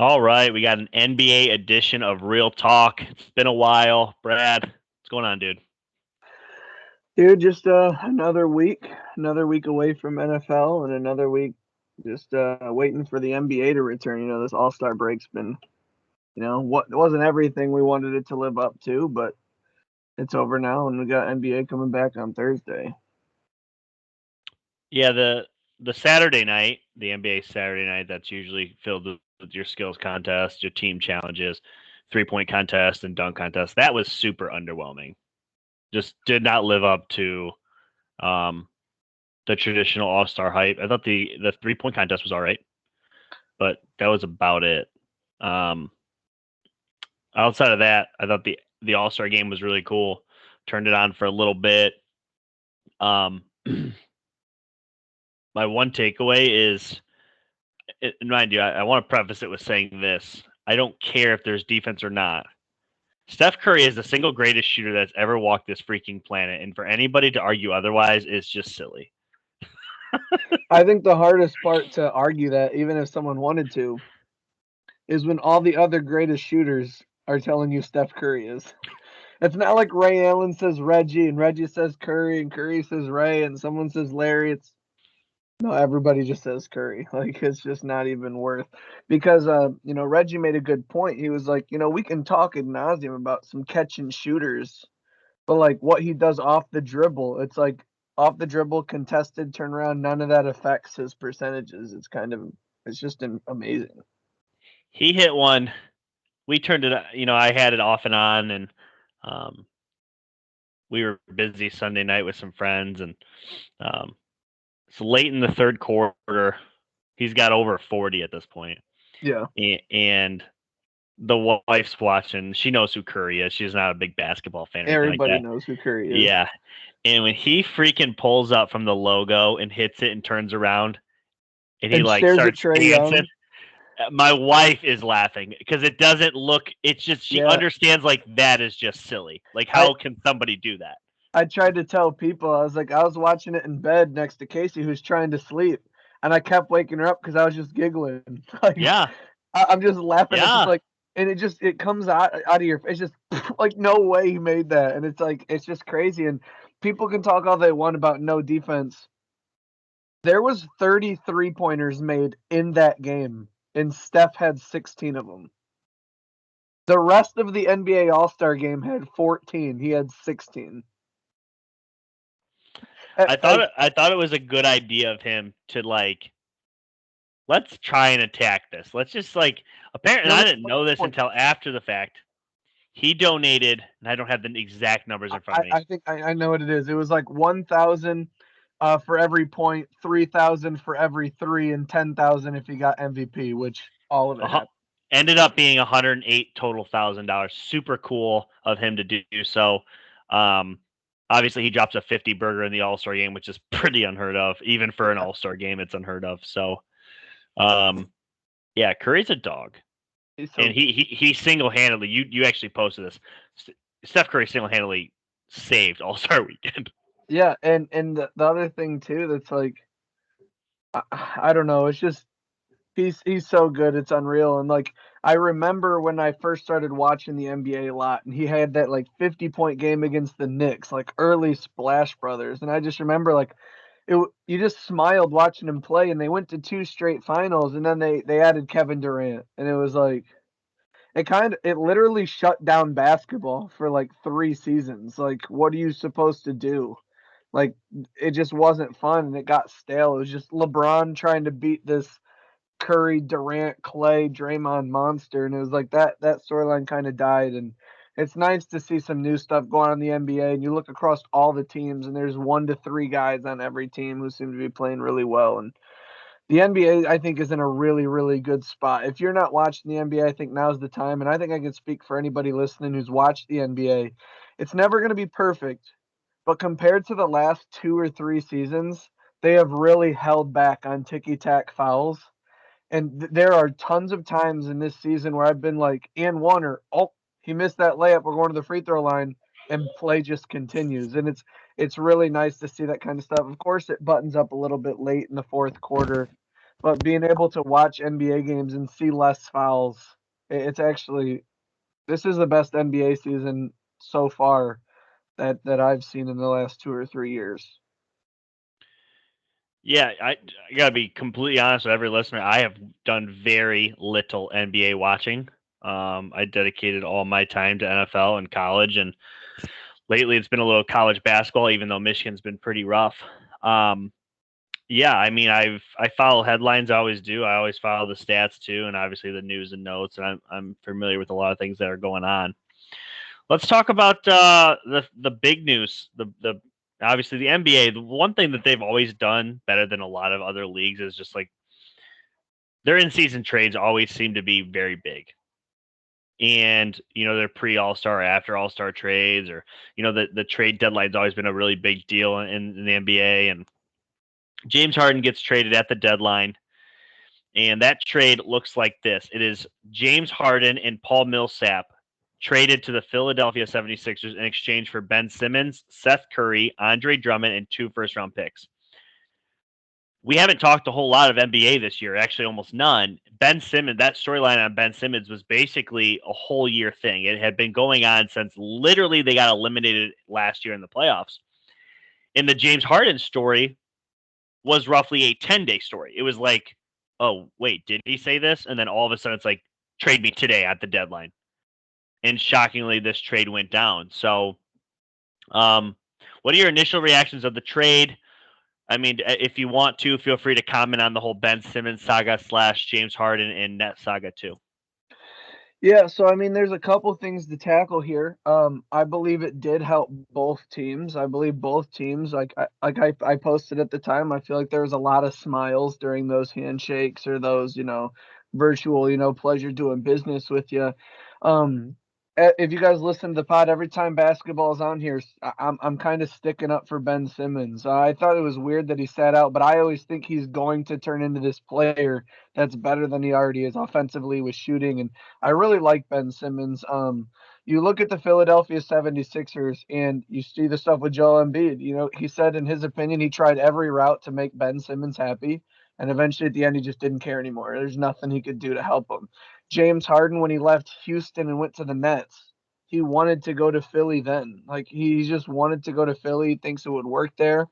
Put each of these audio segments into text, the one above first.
All right, we got an NBA edition of Real Talk. It's been a while. Brad, what's going on, dude? Dude, just another week away from NFL, and another week just waiting for the NBA to return. This All Star break's been, what it wasn't everything we wanted it to live up to, but it's over now, and we got NBA coming back on Thursday. Yeah, the Saturday night, the NBA Saturday night, that's usually filled with your skills contest, your team challenges, 3-point contest, and dunk contest. That was super underwhelming. Just did not live up to um, the traditional All Star hype. I thought the 3-point contest was all right, but that was about it. Um, Outside of that, I thought the All Star game was really cool. Turned it on for a little bit. Um, my one takeaway is, mind you, I want to preface it with saying this: I don't care if there's defense or not. Steph Curry is the single greatest shooter that's ever walked this freaking planet, and for anybody to argue otherwise is just silly. I think the hardest part to argue that, even if someone wanted to, is when all the other greatest shooters are telling you Steph Curry is. It's not like Ray Allen says Reggie, and Reggie says Curry, and Curry says Ray, and someone says Larry. It's No, everybody just says Curry. Like it's just not even worth because Reggie made a good point. He was like, we can talk ad nauseum about some catch and shooters, but like what he does off the dribble, it's like off the dribble, contested turnaround, none of that affects his percentages. It's just amazing. He hit one. We turned it. I had it off and on, and um, we were busy Sunday night with some friends, and um, it's late in the third quarter. He's got over 40 at this point, Yeah. and the wife's watching. She knows who Curry is. She's not a big basketball fan or anything like Everybody that. knows who Curry is. Yeah, and when he freaking pulls up from the logo and hits it and turns around and he And like stares at starts Trey dancing, Young. my wife is laughing because it doesn't look. It's just she Yeah. understands like that is just silly. Like I how can somebody do that? I tried to tell people, I was like, I was watching it in bed next to Casey, who's trying to sleep, and I kept waking her up because I was just giggling. Like, Yeah, I'm just laughing. It's just yeah. like, and it comes out of your face. It's just like no way he made that, and it's like it's just crazy. And people can talk all they want about no defense. There was 33 pointers made in that game, and Steph had 16 of them. The rest of the NBA All Star game had 14. He had 16. Like I thought it was a good idea of him to like let's try and attack this. Let's just like apparently no, I no, didn't know this point. until after the fact. He donated, and I don't have the exact numbers in front of me. I think I know what it is. It was like 1,000 for every point, 3,000 for every three, and 10,000 if he got MVP, which all of it Uh, happened. ended up being 108 total $1,000. Super cool of him to do so. Um, Obviously, he drops a 50 burger in the All Star game, which is pretty unheard of. Even for an All Star game, it's unheard of. So, um, yeah, Curry's a dog, and So he single handedly. You actually posted this. Steph Curry single handedly saved All Star weekend. yeah, and the other thing too that's like I don't know, it's just he's so good, it's unreal. And like I remember when I first started watching the NBA a lot, and he had that like 50-point game against the Knicks, like early Splash Brothers, and I just remember like you just smiled watching him play, and they went to two straight finals, and then they added Kevin Durant, and it was like it literally shut down basketball for like 3 seasons. Like, what are you supposed to do? Like, it just wasn't fun, and it got stale. It was just LeBron trying to beat this Curry, Durant, Clay, Draymond monster, and it was like that storyline kind of died. And it's nice to see some new stuff going on in the NBA. And you look across all the teams, and there's 1 to 3 guys on every team who seem to be playing really well. And the NBA, I think, is in a really, really good spot. If you're not watching the NBA, I think now's the time. And I think I can speak for anybody listening who's watched the NBA. It's never going to be perfect, but compared to the last 2 or 3 seasons, they have really held back on ticky tack fouls. And there are tons of times in this season where I've been like, and one, or oh, he missed that layup. We're going to the free throw line, and play just continues. And it's really nice to see that kind of stuff. Of course, it buttons up a little bit late in the fourth quarter, but being able to watch NBA games and see less fouls, it's actually this is the best NBA season so far that I've seen in the last 2 or 3 years. Yeah, I gotta be completely honest with every listener. I have done very little NBA watching. I dedicated all my time to NFL and college, and lately it's been a little college basketball, even though Michigan's been pretty rough. Um, yeah, I mean, I follow headlines. I always do. I always follow the stats too, and obviously the news and notes. And I'm familiar with a lot of things that are going on. Let's talk about the big news. The obviously the NBA. The one thing that they've always done better than a lot of other leagues is just like their in season trades always seem to be very big. And their pre All Star, after All Star trades, or the trade deadline's always been a really big deal in the NBA. And James Harden gets traded at the deadline. And that trade looks like this. It is James Harden and Paul Millsap traded to the Philadelphia 76ers in exchange for Ben Simmons, Seth Curry, Andre Drummond, and 2 first-round picks. We haven't talked a whole lot of NBA this year, actually almost none. Ben Simmons, that storyline on Ben Simmons was basically a whole year thing. It had been going on since literally they got eliminated last year in the playoffs. And the James Harden story was roughly a 10-day story. It was like, oh, wait, did he say this? And then all of a sudden it's like, trade me today at the deadline. And shockingly, this trade went down. So, what are your initial reactions of the trade? I mean, if you want to, feel free to comment on the whole Ben Simmons saga / James Harden and net saga too. Yeah, so I mean, there's a couple things to tackle here. I believe it did help both teams. I believe both teams, I posted at the time, I feel like there was a lot of smiles during those handshakes or those, virtual, pleasure doing business with you. If you guys listen to the pod, every time basketball's on here, I'm kind of sticking up for Ben Simmons. I thought it was weird that he sat out, but I always think he's going to turn into this player that's better than he already is offensively with shooting, and I really like Ben Simmons. You look at the Philadelphia 76ers and you see the stuff with Joel Embiid. He said in his opinion he tried every route to make Ben Simmons happy, and eventually at the end he just didn't care anymore. There's nothing he could do to help him. James Harden, when he left Houston and went to the Nets, he wanted to go to Philly then. Like he just wanted to go to Philly, thinks it would work there.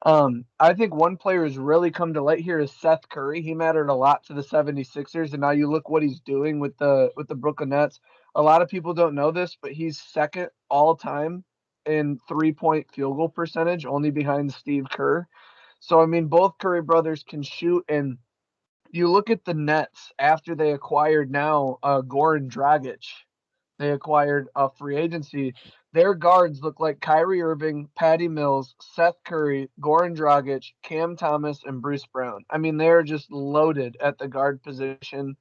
I think one player who's really come to light here is Seth Curry. He mattered a lot to the 76ers, and now you look what he's doing with the Brooklyn Nets. A lot of people don't know this, but he's second all time in 3-point field goal percentage, only behind Steve Kerr. So I mean, both Curry brothers can shoot, and you look at the Nets after they acquired now Goran Dragic. They acquired a free agency. Their guards look like Kyrie Irving, Patty Mills, Seth Curry, Goran Dragic, Cam Thomas, and Bruce Brown. I mean, they're just loaded at the guard position.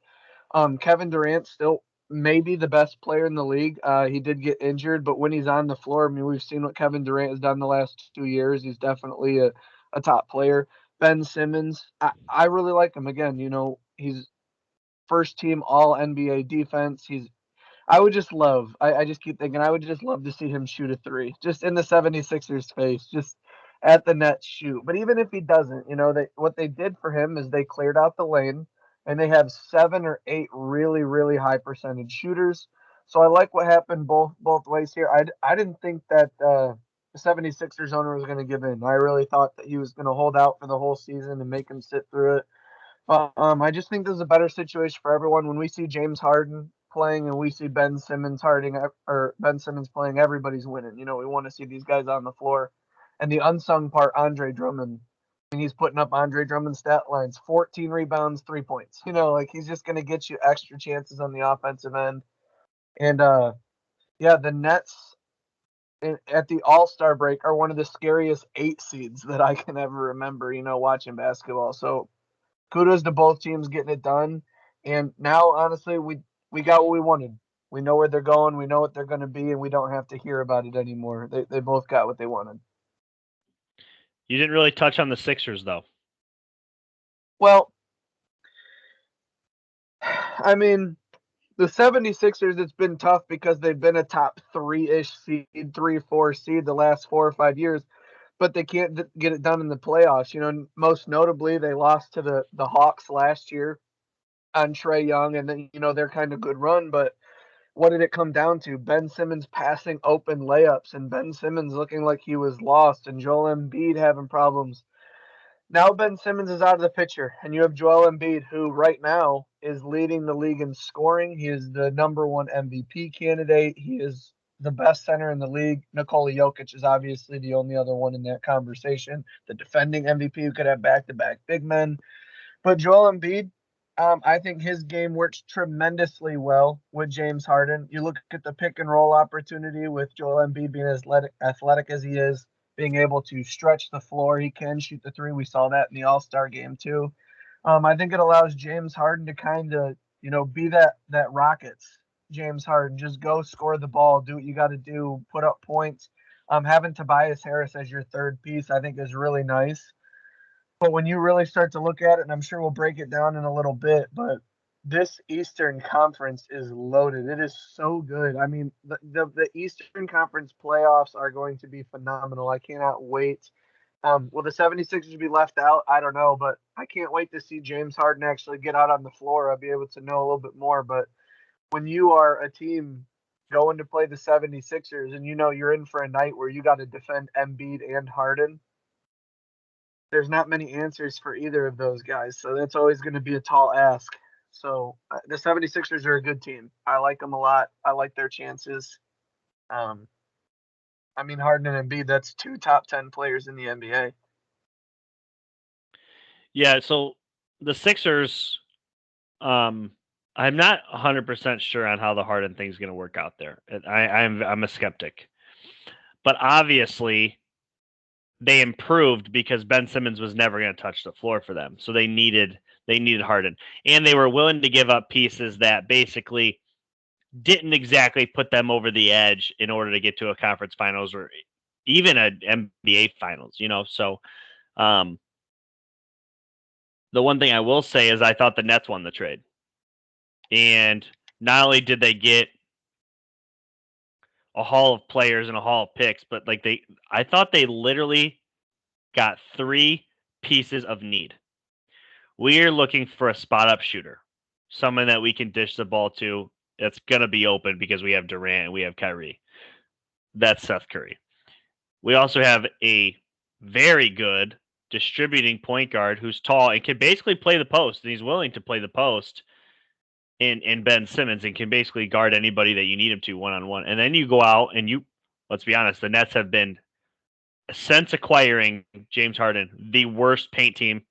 Kevin Durant still maybe the best player in the league. He did get injured, but when he's on the floor, I mean, we've seen what Kevin Durant has done the last 2 years. He's definitely a top player. Ben Simmons, I really like him. Again, he's first team All NBA defense. I just keep thinking, I would just love to see him shoot a three, just in the 76ers face, just at the net shoot. But even if he doesn't, what they did for him is they cleared out the lane and they have 7 or 8 really, really high percentage shooters. So I like what happened both ways here. I didn't think that the 76ers owner was going to give in. I really thought that he was going to hold out for the whole season and make him sit through it. I just think this is a better situation for everyone. When we see James Harden playing and we see Ben Simmons playing, everybody's winning. We want to see these guys on the floor. And the unsung part, Andre Drummond. I mean, he's putting up Andre Drummond stat lines: 14 rebounds, 3 points. Like he's just going to get you extra chances on the offensive end. And yeah, the Nets at the All-Star break are one of the scariest 8 seeds that I can ever remember. Watching basketball. So kudos to both teams getting it done. And now, honestly, we got what we wanted. We know where they're going. We know what they're going to be, and we don't have to hear about it anymore. They both got what they wanted. You didn't really touch on the Sixers, though. Well, I mean, the 76ers, it's been tough because they've been a top 3-ish seed, 3-4 seed the last 4 or 5 years. but they can't get it done in the playoffs. You know, most notably, they lost to the Hawks last year on Trae Young, and then, you know, they're kind of good run. But what did it come down to? Ben Simmons passing open layups, and Ben Simmons looking like he was lost, and Joel Embiid having problems. Now Ben Simmons is out of the picture, and you have Joel Embiid, who right now is leading the league in scoring. He is the #1 MVP candidate. He is the best center in the league. Nikola Jokic is obviously the only other one in that conversation. The defending MVP who could have back-to-back big men. But Joel Embiid, I think his game works tremendously well with James Harden. You look at the pick and roll opportunity with Joel Embiid being as athletic as he is, being able to stretch the floor. He can shoot the three. We saw that in the All-Star game too. I think it allows James Harden to kind of, you know, be that Rockets James Harden. Just go score the ball, do what you got to do, put up points. Having Tobias Harris as your third piece, I think, is really nice. But when you really start to look at it, and I'm sure we'll break it down in a little bit, but this Eastern Conference is loaded. It is so good. I mean, the Eastern Conference playoffs are going to be phenomenal. I cannot wait. Will the 76ers be left out? I don't know, but I can't wait to see James Harden actually get out on the floor. I'll be able to know a little bit more. But when you are a team going to play the 76ers and you know you're in for a night where you got to defend Embiid and Harden, there's not many answers for either of those guys. So that's always going to be a tall ask. So the 76ers are a good team. I like them a lot. I like their chances. I mean, Harden and Embiid, that's 2 top 10 players in the NBA. Yeah, so the Sixers, I'm not 100% sure on how the Harden thing is going to work out there. I'm a skeptic. But obviously, they improved because Ben Simmons was never going to touch the floor for them. So they needed Harden. And they were willing to give up pieces that basically didn't exactly put them over the edge in order to get to a conference finals or even an NBA finals, you know. So the one thing I will say is I thought the Nets won the trade. And not only did they get a haul of players and a haul of picks, but I thought they literally got 3 pieces of need. We are looking for a spot up shooter, someone that we can dish the ball to that's going to be open because we have Durant and we have Kyrie. That's Seth Curry. We also have a very good distributing point guard who's tall and can basically play the post, and he's willing to play the post in Ben Simmons and can basically guard anybody that you need him to one-on-one. And then you go out and let's be honest, the Nets have been, since acquiring James Harden, the worst paint team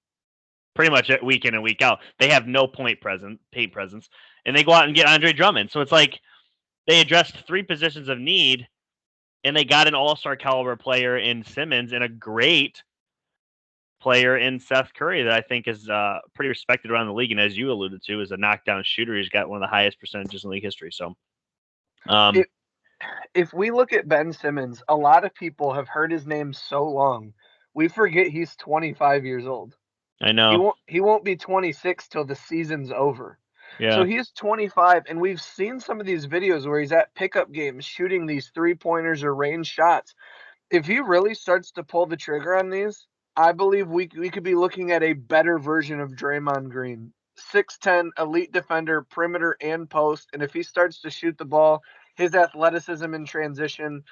pretty much week in and week out. They have no paint presence, and they go out and get Andre Drummond. So it's like they addressed 3 positions of need, and they got an all-star caliber player in Simmons and a great player in Seth Curry that I think is pretty respected around the league, and as you alluded to, is a knockdown shooter. He's got one of the highest percentages in league history. So, if we look at Ben Simmons, a lot of people have heard his name so long, we forget he's 25 years old. I know he won't be 26 till the season's over. Yeah. So he's 25, and we've seen some of these videos where he's at pickup games shooting these 3-pointers or range shots. If he really starts to pull the trigger on these, I believe we could be looking at a better version of Draymond Green. 6'10", elite defender, perimeter and post, and if he starts to shoot the ball, his athleticism in transition,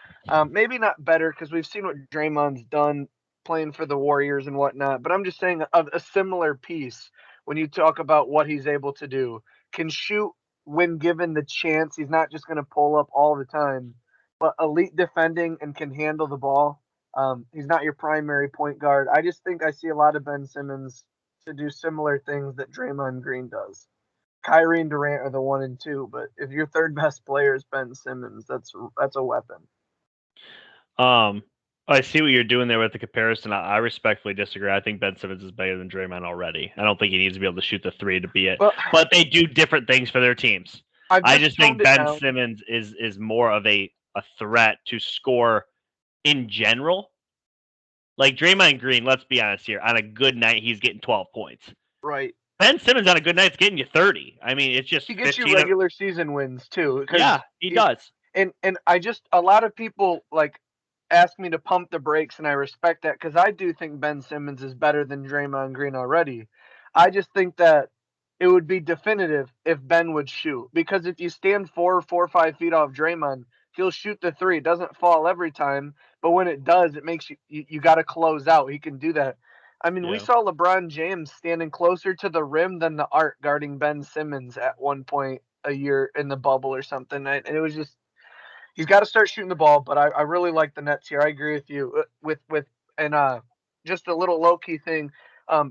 maybe not better because we've seen what Draymond's done playing for the Warriors and whatnot, but I'm just saying a similar piece when you talk about what he's able to do. Can shoot when given the chance. He's not just going to pull up all the time, but elite defending and can handle the ball. He's not your primary point guard. I just think I see a lot of Ben Simmons to do similar things that Draymond Green does. Kyrie and Durant are the 1 and 2, but if your third best player is Ben Simmons, that's a weapon. I see what you're doing there with the comparison. I respectfully disagree. I think Ben Simmons is better than Draymond already. I don't think he needs to be able to shoot the 3 to be it. But they do different things for their teams. I just think Ben Simmons is more of a threat to score in general. Like Draymond Green, let's be honest here, on a good night, he's getting 12 points. Right. Ben Simmons on a good night is getting you 30. I mean, it's just he gets you regular season wins too. Yeah, he does. And a lot of people like ask me to pump the brakes, and I respect that because I do think Ben Simmons is better than Draymond Green already. I just think that it would be definitive if Ben would shoot because if you stand 4 or 5 feet off Draymond, he'll shoot the three. It doesn't fall every time, but when it does, it makes you got to close out. He can do that. I mean, we Yeah. saw LeBron James standing closer to the rim than the arc guarding Ben Simmons at one point a year in the bubble or something. And it was just he's got to start shooting the ball. But I really like the Nets here. I agree with you. With and just a little low key thing.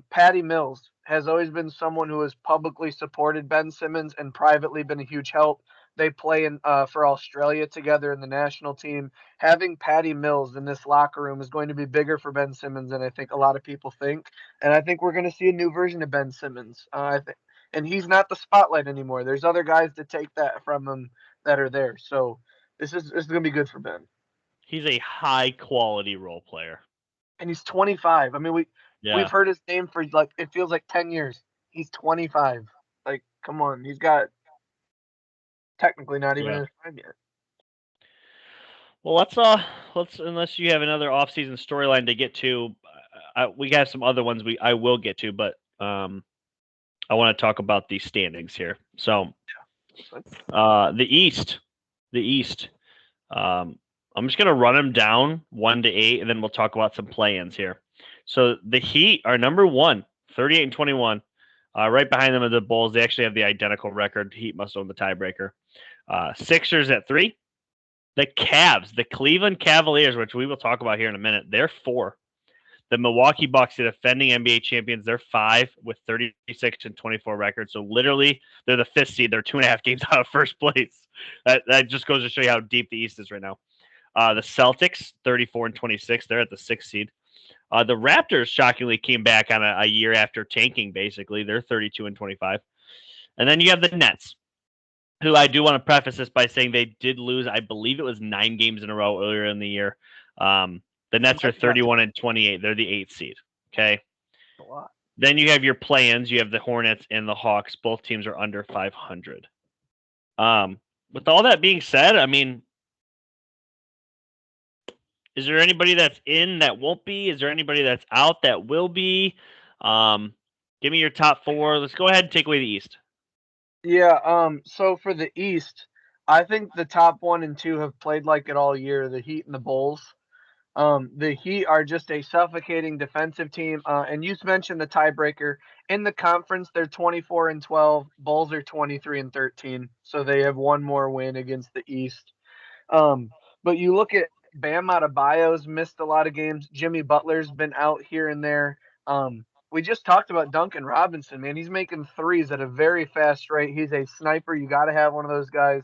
Patty Mills has always been someone who has publicly supported Ben Simmons and privately been a huge help. They play in for Australia together in the national team. Having Patty Mills in this locker room is going to be bigger for Ben Simmons than I think a lot of people think. And I think we're going to see a new version of Ben Simmons. I think, and he's not the spotlight anymore. There's other guys to take that from him that are there. So this is gonna be good for Ben. He's a high quality role player. And he's 25. I mean, we've Yeah. heard his name for like it feels like 10 years. He's 25. Like, come on, he's got technically not even Yeah. in his prime yet. Well, let's unless you have another off-season storyline to get to, we got some other ones I will get to, but I want to talk about the standings here. So, the East, the East. I'm just gonna run them down 1 to 8, and then we'll talk about some play-ins here. So the Heat are number 1, 38-21. Right behind them are the Bulls. They actually have the identical record. Heat must own the tiebreaker. Sixers at 3. The Cavs, the Cleveland Cavaliers, which we will talk about here in a minute, they're 4. The Milwaukee Bucks, the defending NBA champions, they're 5 with 36-24 records. So literally, they're the 5th seed. They're 2.5 games out of first place. That just goes to show you how deep the East is right now. The Celtics, 34-26, they're at the 6th seed. The Raptors shockingly came back on a year after tanking. Basically, they're 32-25, and then you have the Nets, who I do want to preface this by saying they did lose. I believe it was 9 games in a row earlier in the year. The Nets are 31-28. They're the 8th seed. Okay. A lot. Then you have your play-ins. You have the Hornets and the Hawks. Both teams are under 500. With all that being said, I mean, is there anybody that's in that won't be? Is there anybody that's out that will be? Give me your top 4. Let's go ahead and take away the East. Yeah. So for the East, I think the top 1 and 2 have played like it all year. The Heat and the Bulls. The Heat are just a suffocating defensive team. And you mentioned the tiebreaker in the conference. They're 24-12. Bulls are 23-13. So they have one more win against the East. But you look at Bam Adebayo's missed a lot of games. Jimmy Butler's been out here and there. We just talked about Duncan Robinson, man. He's making threes at a very fast rate. He's a sniper. You got to have one of those guys.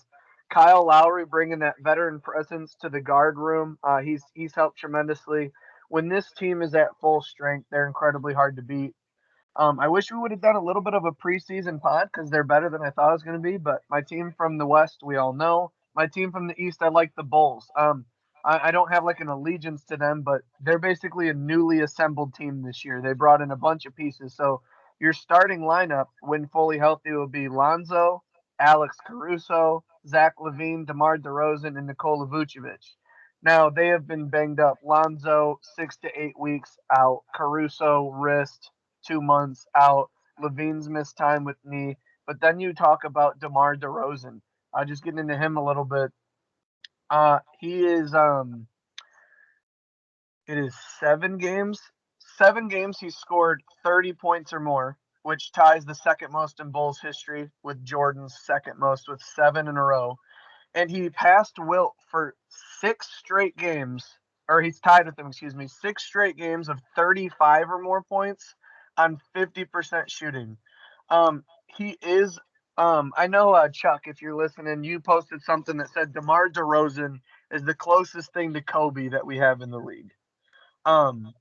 Kyle Lowry bringing that veteran presence to the guard room. He's helped tremendously. When this team is at full strength, they're incredibly hard to beat. I wish we would have done a little bit of a preseason pod because they're better than I thought it was going to be. But my team from the West, we all know. My team from the East, I like the Bulls. I don't have like an allegiance to them, but they're basically a newly assembled team this year. They brought in a bunch of pieces. So your starting lineup, when fully healthy, will be Lonzo, Alex Caruso, Zach LaVine, DeMar DeRozan, and Nikola Vucevic. Now they have been banged up. Lonzo 6 to 8 weeks out. Caruso wrist 2 months out. Levine's missed time with knee. But then you talk about DeMar DeRozan. Just getting into him a little bit. He is it is 7 games. 7 games he's scored 30 points or more, which ties the second most in Bulls history with Jordan's second most with 7 in a row. And he passed Wilt for 6 straight games, or he's tied with him, 6 straight games of 35 or more points on 50% shooting. He is, I know, Chuck, if you're listening, you posted something that said DeMar DeRozan is the closest thing to Kobe that we have in the league. Um,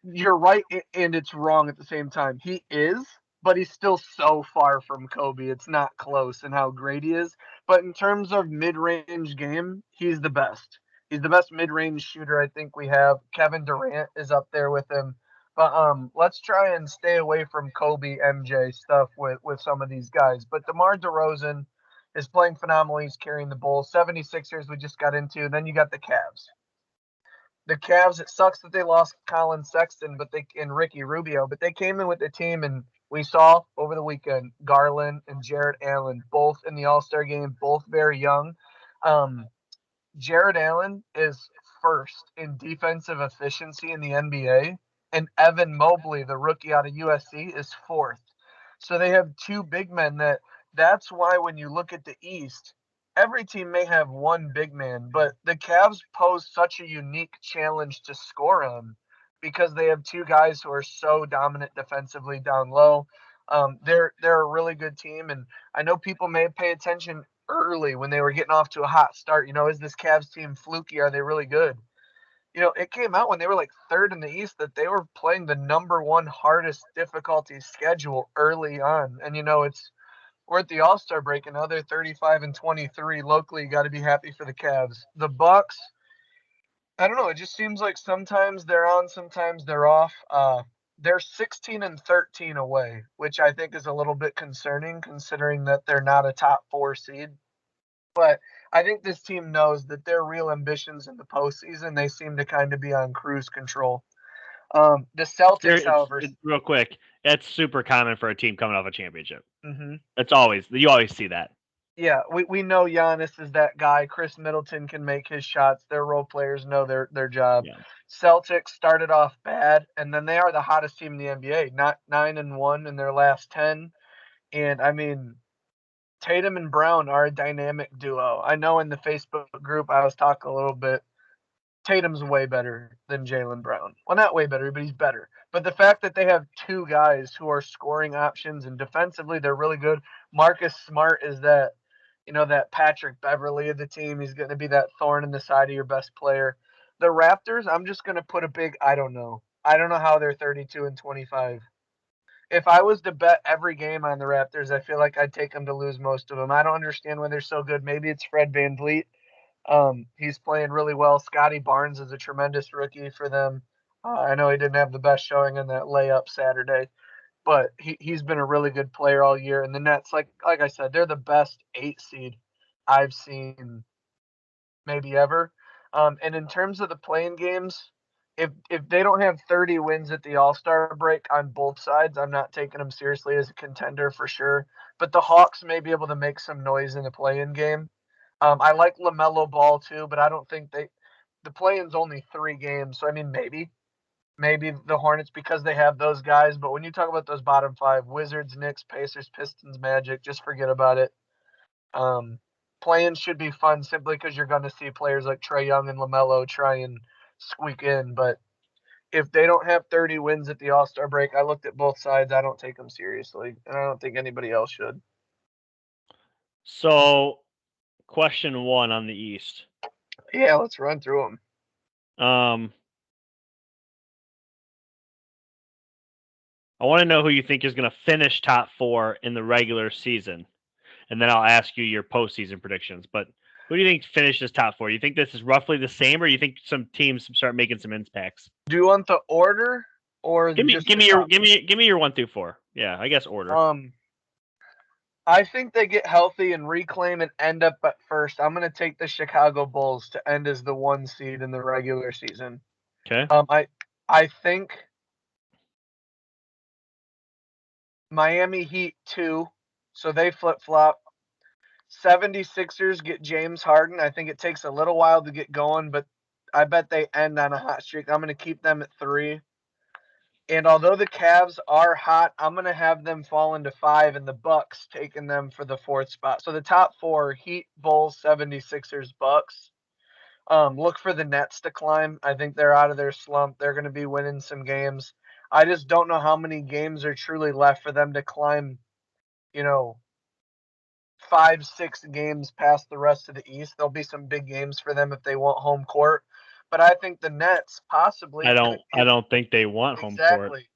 you're right, and it's wrong at the same time. He is, but he's still so far from Kobe. It's not close in how great he is. But in terms of mid-range game, he's the best. He's the best mid-range shooter I think we have. Kevin Durant is up there with him. But let's try and stay away from Kobe, MJ stuff with some of these guys. But DeMar DeRozan is playing phenomenal. He's carrying the Bulls. 76ers we just got into. Then you got the Cavs. The Cavs, it sucks that they lost Colin Sexton and Ricky Rubio, but they came in with the team, and we saw over the weekend Garland and Jared Allen, both in the All-Star game, both very young. Jared Allen is first in defensive efficiency in the NBA, and Evan Mobley, the rookie out of USC, is fourth. So they have two big men that's why when you look at the East, every team may have one big man, but the Cavs pose such a unique challenge to score on because they have two guys who are so dominant defensively down low. They're a really good team, and I know people may pay attention early when they were getting off to a hot start. Is this Cavs team fluky? Are they really good? It came out when they were like third in the East that they were playing the number one hardest difficulty schedule early on. And we're at the All-Star break and now they're 35-23. Locally, you got to be happy for the Cavs. The Bucks, I don't know. It just seems like sometimes they're on, sometimes they're off. They're 16-13 away, which I think is a little bit concerning considering that they're not a top 4 seed. But I think this team knows that their real ambitions in the postseason, they seem to kind of be on cruise control. The Celtics, however, real quick, that's super common for a team coming off a championship. Mm-hmm. You always see that. Yeah, we know Giannis is that guy. Chris Middleton can make his shots. Their role players know their job. Yeah. Celtics started off bad, and then they are the hottest team in the NBA. Not 9-1 in their last 10, and I mean, Tatum and Brown are a dynamic duo. I know in the Facebook group I was talking a little bit. Tatum's way better than Jaylen Brown. Well, not way better, but he's better. But the fact that they have two guys who are scoring options and defensively they're really good. Marcus Smart is that Patrick Beverly of the team. He's going to be that thorn in the side of your best player. The Raptors, I'm just going to put a big I don't know. I don't know how they're 32-25. If I was to bet every game on the Raptors, I feel like I'd take them to lose most of them. I don't understand why they're so good. Maybe it's Fred VanVleet. He's playing really well. Scotty Barnes is a tremendous rookie for them. I know he didn't have the best showing in that layup Saturday, but he's been a really good player all year. And the Nets, like I said, they're the best 8 seed I've seen maybe ever. And in terms of the playing games, if they don't have 30 wins at the All-Star break on both sides, I'm not taking them seriously as a contender for sure. But the Hawks may be able to make some noise in the play-in game. I like LaMelo Ball too, but I don't think the play-in's only 3 games. So I mean, maybe the Hornets because they have those guys. But when you talk about those bottom 5, Wizards, Knicks, Pacers, Pistons, Magic, just forget about it. Play-in should be fun simply because you're going to see players like Trae Young and LaMelo try and squeak in. But if they don't have 30 wins at the All-Star break, I looked at both sides. I don't take them seriously, and I don't think anybody else should. So, question 1 on the East. Yeah, let's run through them. I want to know who you think is going to finish top 4 in the regular season. And then I'll ask you your postseason predictions. But who do you think finishes top 4? You think this is roughly the same, or you think some teams start making some impacts? Do you want the order, or give me your 1 through 4? Yeah, I guess order. I think they get healthy and reclaim and end up at first. I'm going to take the Chicago Bulls to end as the 1 seed in the regular season. Okay. I think Miami Heat 2, so they flip-flop. 76ers get James Harden. I think it takes a little while to get going, but I bet they end on a hot streak. I'm going to keep them at 3. And although the Cavs are hot, I'm going to have them fall into 5 and the Bucks taking them for the 4th spot. So the top 4, Heat, Bulls, 76ers, Bucks. Look for the Nets to climb. I think they're out of their slump. They're going to be winning some games. I just don't know how many games are truly left for them to climb, 5-6 games past the rest of the East. There'll be some big games for them if they want home court. But I think the Nets possibly. I don't think they want home court. Exactly.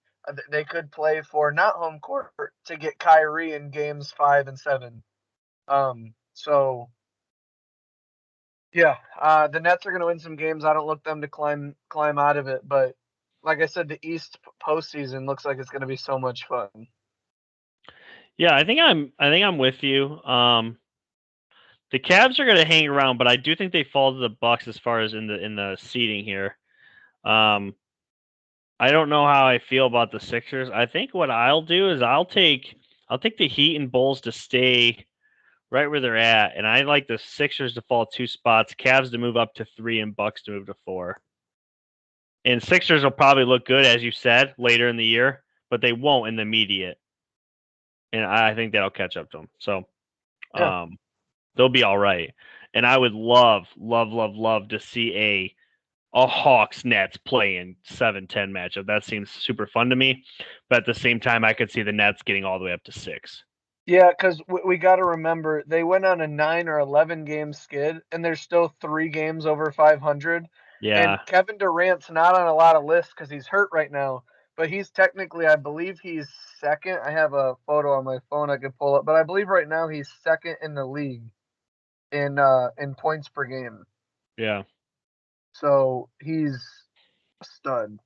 They could play for not home court to get Kyrie in games 5 and 7. So yeah, the Nets are going to win some games. I don't look them to climb out of it, but like I said, the East postseason looks like it's going to be so much fun. Yeah, I think I'm with you. The Cavs are going to hang around, but I do think they fall to the Bucks as far as in the seeding here. I don't know how I feel about the Sixers. I think what I'll do is I'll take the Heat and Bulls to stay right where they're at, and I like the Sixers to fall 2 spots, Cavs to move up to 3, and Bucks to move to 4. And Sixers will probably look good, as you said, later in the year, but they won't in the immediate. And I think that'll catch up to them. So Yeah. they'll be all right. And I would love to see a Hawks Nets playing 7-10 matchup. That seems super fun to me. But at the same time, I could see the Nets getting all the way up to 6. Yeah, because we got to remember they went on a 9 or 11 game skid, and there's still 3 games over 500. And Yeah. Kevin Durant's not on a lot of lists because he's hurt right now. But he's technically, I believe he's second. I have a photo on my phone I can pull up, but I believe right now he's second in the league in points per game. Yeah. So he's a stud.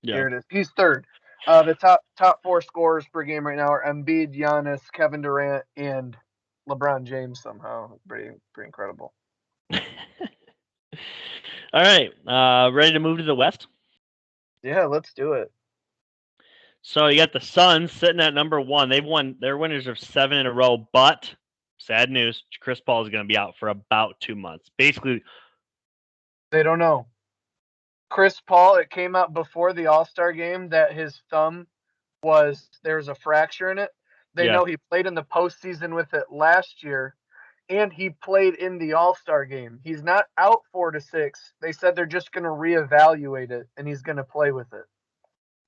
Yeah. Here it is. He's third. The top 4 scorers per game right now are Embiid, Giannis, Kevin Durant, and LeBron James. Somehow, pretty incredible. All right. Ready to move to the West? Yeah, let's do it. So you got the Suns sitting at number 1. They've won. They're winners of 7 in a row. But sad news: Chris Paul is going to be out for about 2 months. Basically, they don't know. Chris Paul. It came out before the All-Star game that his thumb there's a fracture in it. They know he played in the postseason with it last year, and he played in the All-Star game. He's not out 4 to 6. They said they're just going to reevaluate it, and he's going to play with it.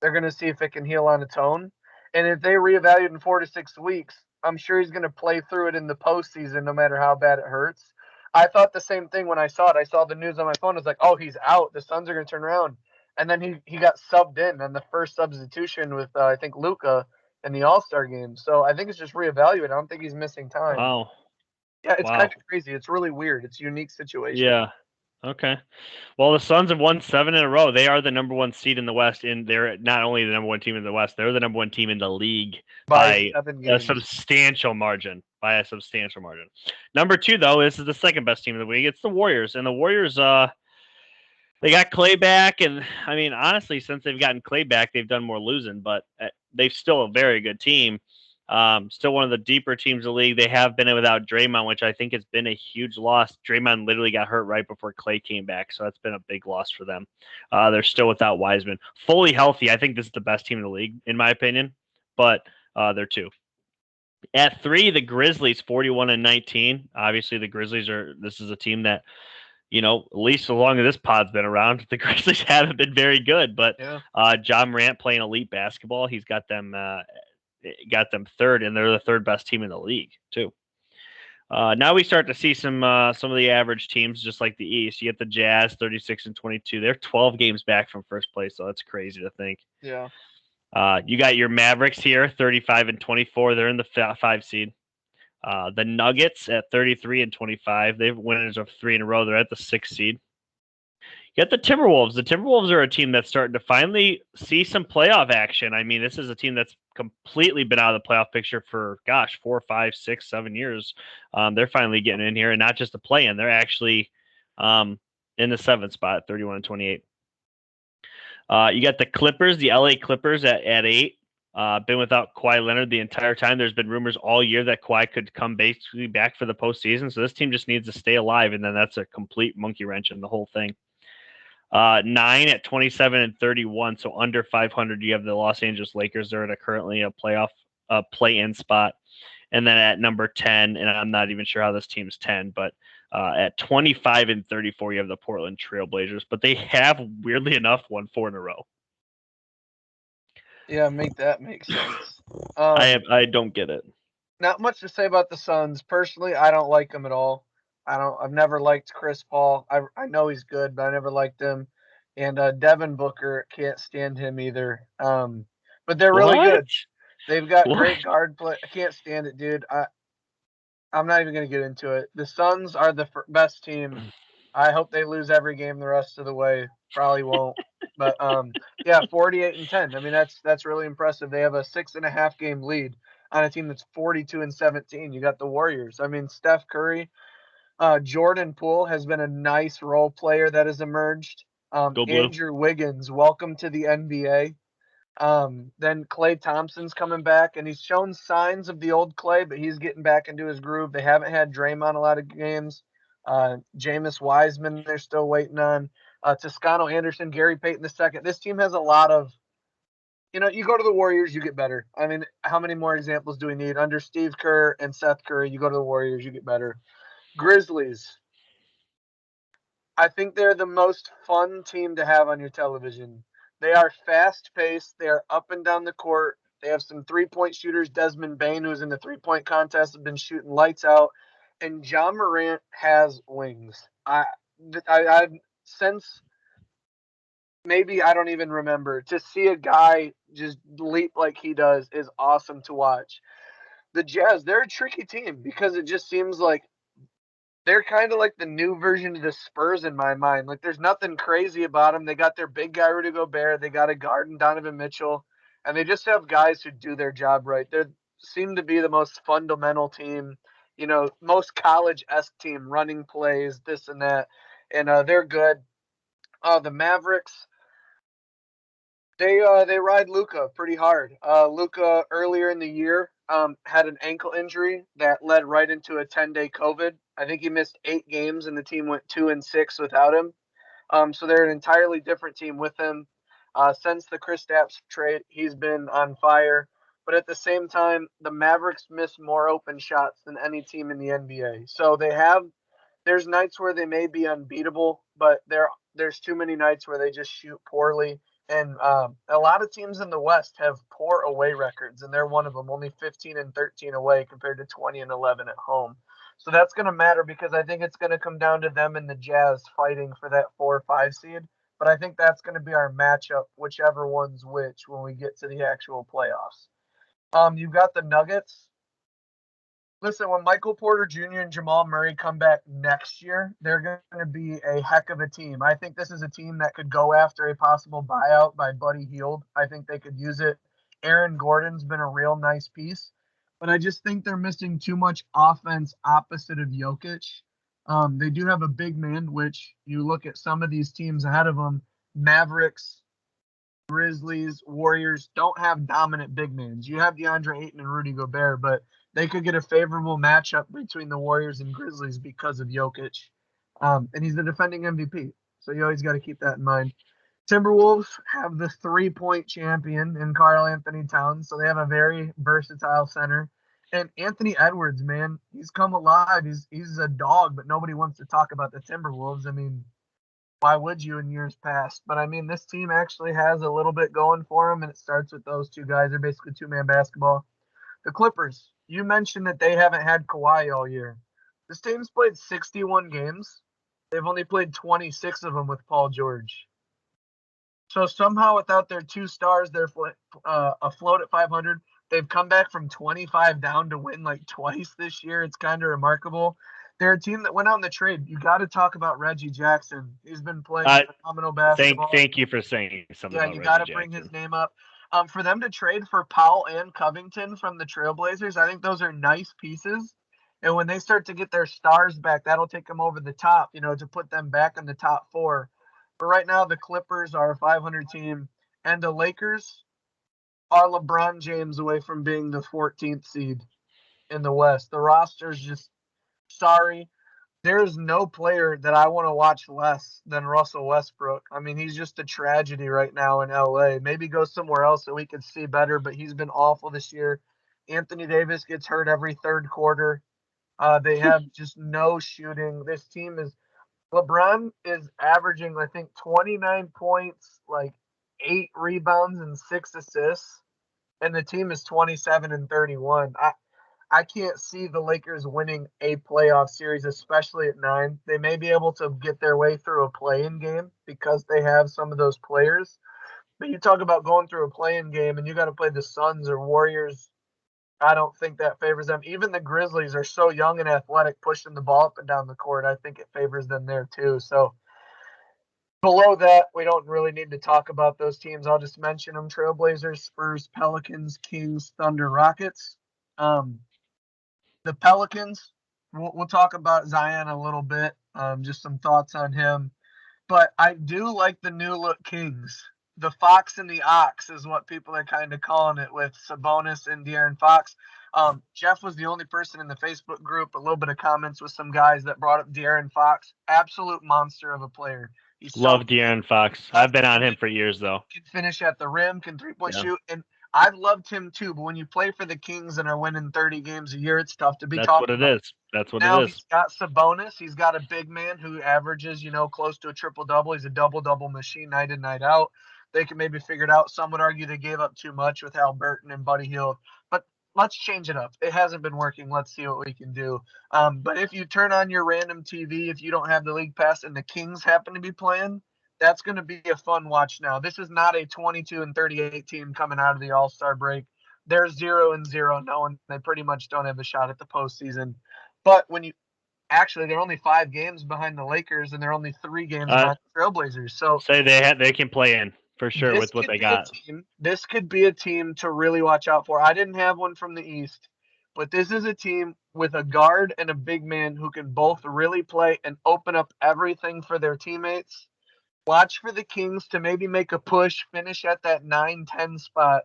They're going to see if it can heal on its own. And if they reevaluate in 4 to 6 weeks, I'm sure he's going to play through it in the postseason no matter how bad it hurts. I thought the same thing when I saw it. I saw the news on my phone. It's like, oh, he's out. The Suns are going to turn around. And then he got subbed in on the first substitution with, I think, Luka in the All-Star game. So I think it's just reevaluated. I don't think he's missing time. Wow. Yeah, it's kind of crazy. It's really weird. It's a unique situation. Yeah. Okay. Well, the Suns have won 7 in a row. They are the number 1 seed in the West, and they're not only the number 1 team in the West, they're the number 1 team in the league by a substantial margin. Number 2, though, this is the second best team in the league. It's the Warriors, and the Warriors, they got Clay back, and I mean, honestly, since they've gotten Clay back, they've done more losing, but they're still a very good team. Still one of the deeper teams in the league. They have been without Draymond, which I think has been a huge loss. Draymond literally got hurt right before Clay came back, so that's been a big loss for them. They're still without Wiseman. Fully healthy, I think this is the best team in the league, in my opinion, but they're 2. At 3, the Grizzlies, 41-19. Obviously, the Grizzlies this is a team that, you know, at least as long as this pod's been around, the Grizzlies haven't been very good. But John Morant playing elite basketball, he's got them 3rd, and they're the 3rd best team in the league too. Now we start to see some of the average teams, just like the East. You get the Jazz, 36-22. They're 12 games back from first place, so that's crazy to think. Yeah. You got your Mavericks here, 35-24. They're in the 5 seed. The Nuggets at 33-25. They've winners of 3 in a row. They're at the 6th seed. You got the Timberwolves. The Timberwolves are a team that's starting to finally see some playoff action. I mean, this is a team that's completely been out of the playoff picture for, 4, 5, 6, 7 years. They're finally getting in here, and not just the play-in. They're actually in the 7th spot, 31-28. You got the Clippers, the LA Clippers at 8. Been without Kawhi Leonard the entire time. There's been rumors all year that Kawhi could come basically back for the postseason. So this team just needs to stay alive, and then that's a complete monkey wrench in the whole thing. 9 at 27-31, so under 500. You have the Los Angeles Lakers. They're currently a playoff play-in spot. And then at number 10, and I'm not even sure how this team's 10, but at 25-34, you have the Portland Trailblazers. But they have, weirdly enough, won 4 in a row. Yeah, make sense. I don't get it. Not much to say about the Suns. Personally, I don't like them at all. I've never liked Chris Paul. I know he's good, but I never liked him. And Devin Booker, can't stand him either. But they're really good. They've got great guard play. I can't stand it, dude. I'm not even going to get into it. The Suns are the best team. I hope they lose every game the rest of the way. Probably won't. But 48-10. I mean, that's really impressive. They have a 6.5 game lead on a team that's 42-17. You got the Warriors. I mean, Steph Curry, Jordan Poole has been a nice role player that has emerged. Go blue. Andrew Wiggins, welcome to the NBA. Then Klay Thompson's coming back, and he's shown signs of the old Klay, but he's getting back into his groove. They haven't had Draymond a lot of games. Jameis Wiseman, they're still waiting on. Toscano Anderson, Gary Payton II. This team has a lot of, you go to the Warriors, you get better. I mean, how many more examples do we need? Under Steve Kerr and Seth Curry, you go to the Warriors, you get better. Grizzlies, I think they're the most fun team to have on your television. They are fast paced. They are up and down the court. They have some 3-point shooters. Desmond Bain, who's in the 3-point contest, has been shooting lights out. And John Morant has wings. I since maybe I don't even remember, to see a guy just leap like he does is awesome to watch. The Jazz, they're a tricky team because it just seems like they're kind of like the new version of the Spurs in my mind. Like, there's nothing crazy about them. They got their big guy Rudy Gobert. They got a guard in Donovan Mitchell, and they just have guys who do their job right. They seem to be the most fundamental team, most college-esque team, running plays, this and that, and they're good. The Mavericks, they ride Luka pretty hard. Luka earlier in the year had an ankle injury that led right into a 10-day COVID. I think he missed 8 games, and the team went 2-6 without him. So they're an entirely different team with him. Since the Kristaps trade, he's been on fire. But at the same time, the Mavericks miss more open shots than any team in the NBA. So there's nights where they may be unbeatable, but there's too many nights where they just shoot poorly. And a lot of teams in the West have poor away records, and they're one of them. Only 15-13 away compared to 20-11 at home. So that's going to matter because I think it's going to come down to them and the Jazz fighting for that 4 or 5 seed. But I think that's going to be our matchup, whichever one's which, when we get to the actual playoffs. You've got the Nuggets. Listen, when Michael Porter Jr. and Jamal Murray come back next year, they're going to be a heck of a team. I think this is a team that could go after a possible buyout by Buddy Hield. I think they could use it. Aaron Gordon's been a real nice piece, but I just think they're missing too much offense opposite of Jokic. They do have a big man, which you look at some of these teams ahead of them, Mavericks, Grizzlies, Warriors, don't have dominant big men. You have DeAndre Ayton and Rudy Gobert, but they could get a favorable matchup between the Warriors and Grizzlies because of Jokic. And he's the defending MVP. So you always got to keep that in mind. Timberwolves have the 3-point champion in Karl Anthony Towns. So they have a very versatile center. And Anthony Edwards, man, he's come alive. He's a dog, but nobody wants to talk about the Timberwolves. I mean, why would you in years past? But I mean, this team actually has a little bit going for them, and it starts with those two guys. They're basically two-man basketball. The Clippers, you mentioned that they haven't had Kawhi all year. This team's played 61 games. They've only played 26 of them with Paul George. So somehow, without their 2 stars, they're afloat at 500. They've come back from 25 down to win like twice this year. It's kind of remarkable. They're a team that went on the trade. You got to talk about Reggie Jackson. He's been playing phenomenal basketball. Thank you for saying something. Yeah, you got to bring his name up. For them to trade for Powell and Covington from the Trailblazers, I think those are nice pieces. And when they start to get their stars back, that'll take them over the top, to put them back in the top 4. But right now, the Clippers are a 500 team, and the Lakers are LeBron James away from being the 14th seed in the West. The roster's just sorry. There's no player that I want to watch less than Russell Westbrook. I mean, he's just a tragedy right now in LA. Maybe go somewhere else so we could see better, but he's been awful this year. Anthony Davis gets hurt every third quarter. They have just no shooting. This team LeBron is averaging, I think, 29 points, like 8 rebounds and 6 assists, and the team is 27-31. I can't see the Lakers winning a playoff series, especially at 9. They may be able to get their way through a play-in game because they have some of those players. But you talk about going through a play-in game and you got to play the Suns or Warriors. I don't think that favors them. Even the Grizzlies are so young and athletic, pushing the ball up and down the court. I think it favors them there too. So below that, we don't really need to talk about those teams. I'll just mention them: Trailblazers, Spurs, Pelicans, Kings, Thunder, Rockets. The Pelicans, we'll talk about Zion a little bit. Just some thoughts on him. But I do like the new look Kings. The Fox and the Ox is what people are kind of calling it with Sabonis and De'Aaron Fox. Jeff was the only person in the Facebook group, a little bit of comments with some guys that brought up De'Aaron Fox. Absolute monster of a player. He's so Love De'Aaron Fox. I've been on him for years, though. Can finish at the rim, can 3-point Yeah. shoot. And I've loved him too, but when you play for the Kings and are winning 30 games a year, it's tough to be That's talking what it about. is. That's what Now it is. he's got Sabonis. He's got a big man who averages, close to a triple-double. He's a double-double machine night in, night out. They can maybe figure it out. Some would argue they gave up too much with Burton and Buddy Hield. But let's change it up. It hasn't been working. Let's see what we can do. But if you turn on your random TV, if you don't have the league pass and the Kings happen to be playing, that's going to be a fun watch now. This is not a 22-38 team coming out of the All-Star break. They're 0-0, knowing they pretty much don't have a shot at the postseason. But when you actually, they're only 5 games behind the Lakers, and they're only 3 games behind the Trailblazers. So say they can play in for sure with what they got. This could be a team to really watch out for. I didn't have one from the East, but this is a team with a guard and a big man who can both really play and open up everything for their teammates. Watch for the Kings to maybe make a push, finish at that 9-10 spot,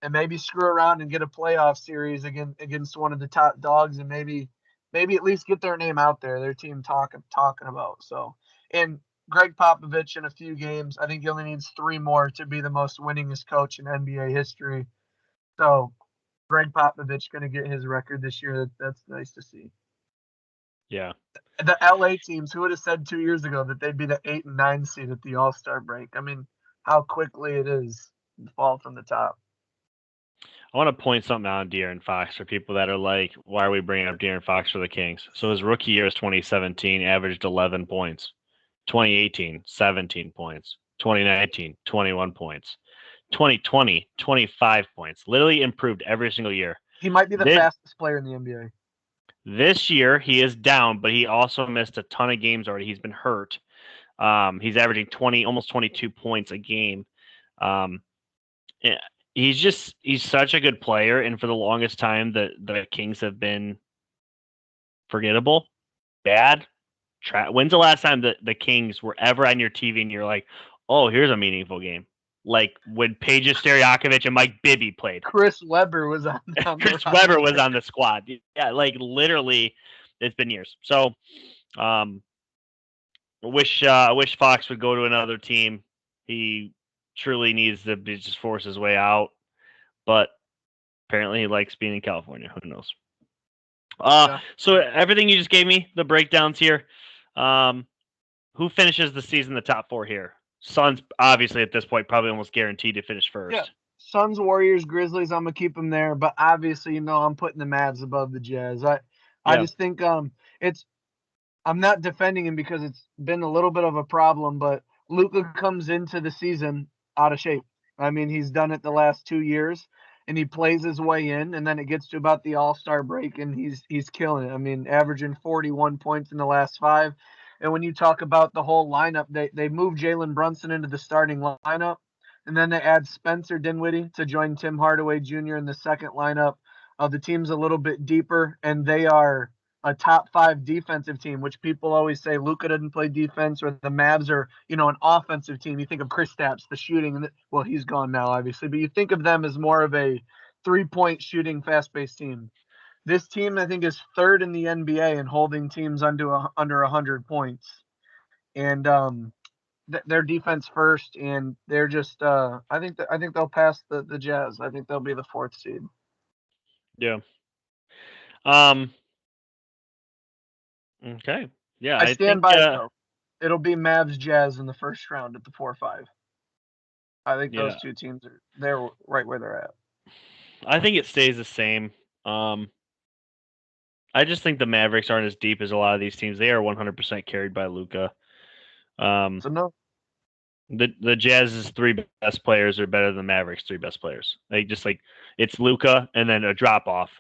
and maybe screw around and get a playoff series against one of the top dogs, and maybe at least get their name out there, their team talking about. So, and Greg Popovich in a few games, I think he only needs 3 more to be the most winningest coach in NBA history. So, Greg Popovich going to get his record this year. That's nice to see. Yeah. The LA teams, who would have said 2 years ago that they'd be the 8 and 9 seed at the All-Star break? I mean, how quickly it is to fall from the top. I want to point something out on De'Aaron Fox for people that are like, why are we bringing up De'Aaron Fox for the Kings? So his rookie year is 2017, averaged 11 points. 2018, 17 points. 2019, 21 points. 2020, 25 points. Literally improved every single year. He might be the fastest player in the NBA. This year, he is down, but he also missed a ton of games already. He's been hurt. He's averaging almost 22 points a game. He's such a good player, and for the longest time, the Kings have been forgettable, bad. When's the last time the Kings were ever on your TV and you're like, oh, here's a meaningful game? Like when Peja Stojakovic and Mike Bibby played. Chris Webber was on Webber was on the squad. Yeah, like literally, it's been years. So, I wish Fox would go to another team. He truly needs to just force his way out, but apparently he likes being in California. Who knows? So everything you just gave me, the breakdowns here. Who finishes the season the top 4 here? Suns, obviously, at this point, probably almost guaranteed to finish first. Yeah. Suns, Warriors, Grizzlies, I'm going to keep them there. But obviously, I'm putting the Mavs above the Jazz. I just think I'm not defending him because it's been a little bit of a problem, but Luka comes into the season out of shape. I mean, he's done it the last 2 years, and he plays his way in, and then it gets to about the All-Star break, and he's killing it. I mean, averaging 41 points in the last 5. And when you talk about the whole lineup, they moved Jalen Brunson into the starting lineup, and then they add Spencer Dinwiddie to join Tim Hardaway Jr. in the second lineup. The team's a little bit deeper, and they are a top 5 defensive team, which people always say Luka doesn't play defense, or the Mavs are, an offensive team. You think of Kristaps, the shooting, and well, he's gone now, obviously, but you think of them as more of a 3-point shooting, fast-paced team. This team, I think, is 3rd in the NBA in holding teams under 100 points, and their defense first, and they're just. I think they'll pass the Jazz. I think they'll be the 4th seed. Yeah. Okay. Yeah, I stand by it though. It'll be Mavs Jazz in the first round at the 4-5. I think those 2 teams they're right where they're at. I think it stays the same. I just think the Mavericks aren't as deep as a lot of these teams. They are 100% carried by Luka. So no. The Jazz's 3 best players are better than the Mavericks' 3 best players. They just it's Luka and then a drop off.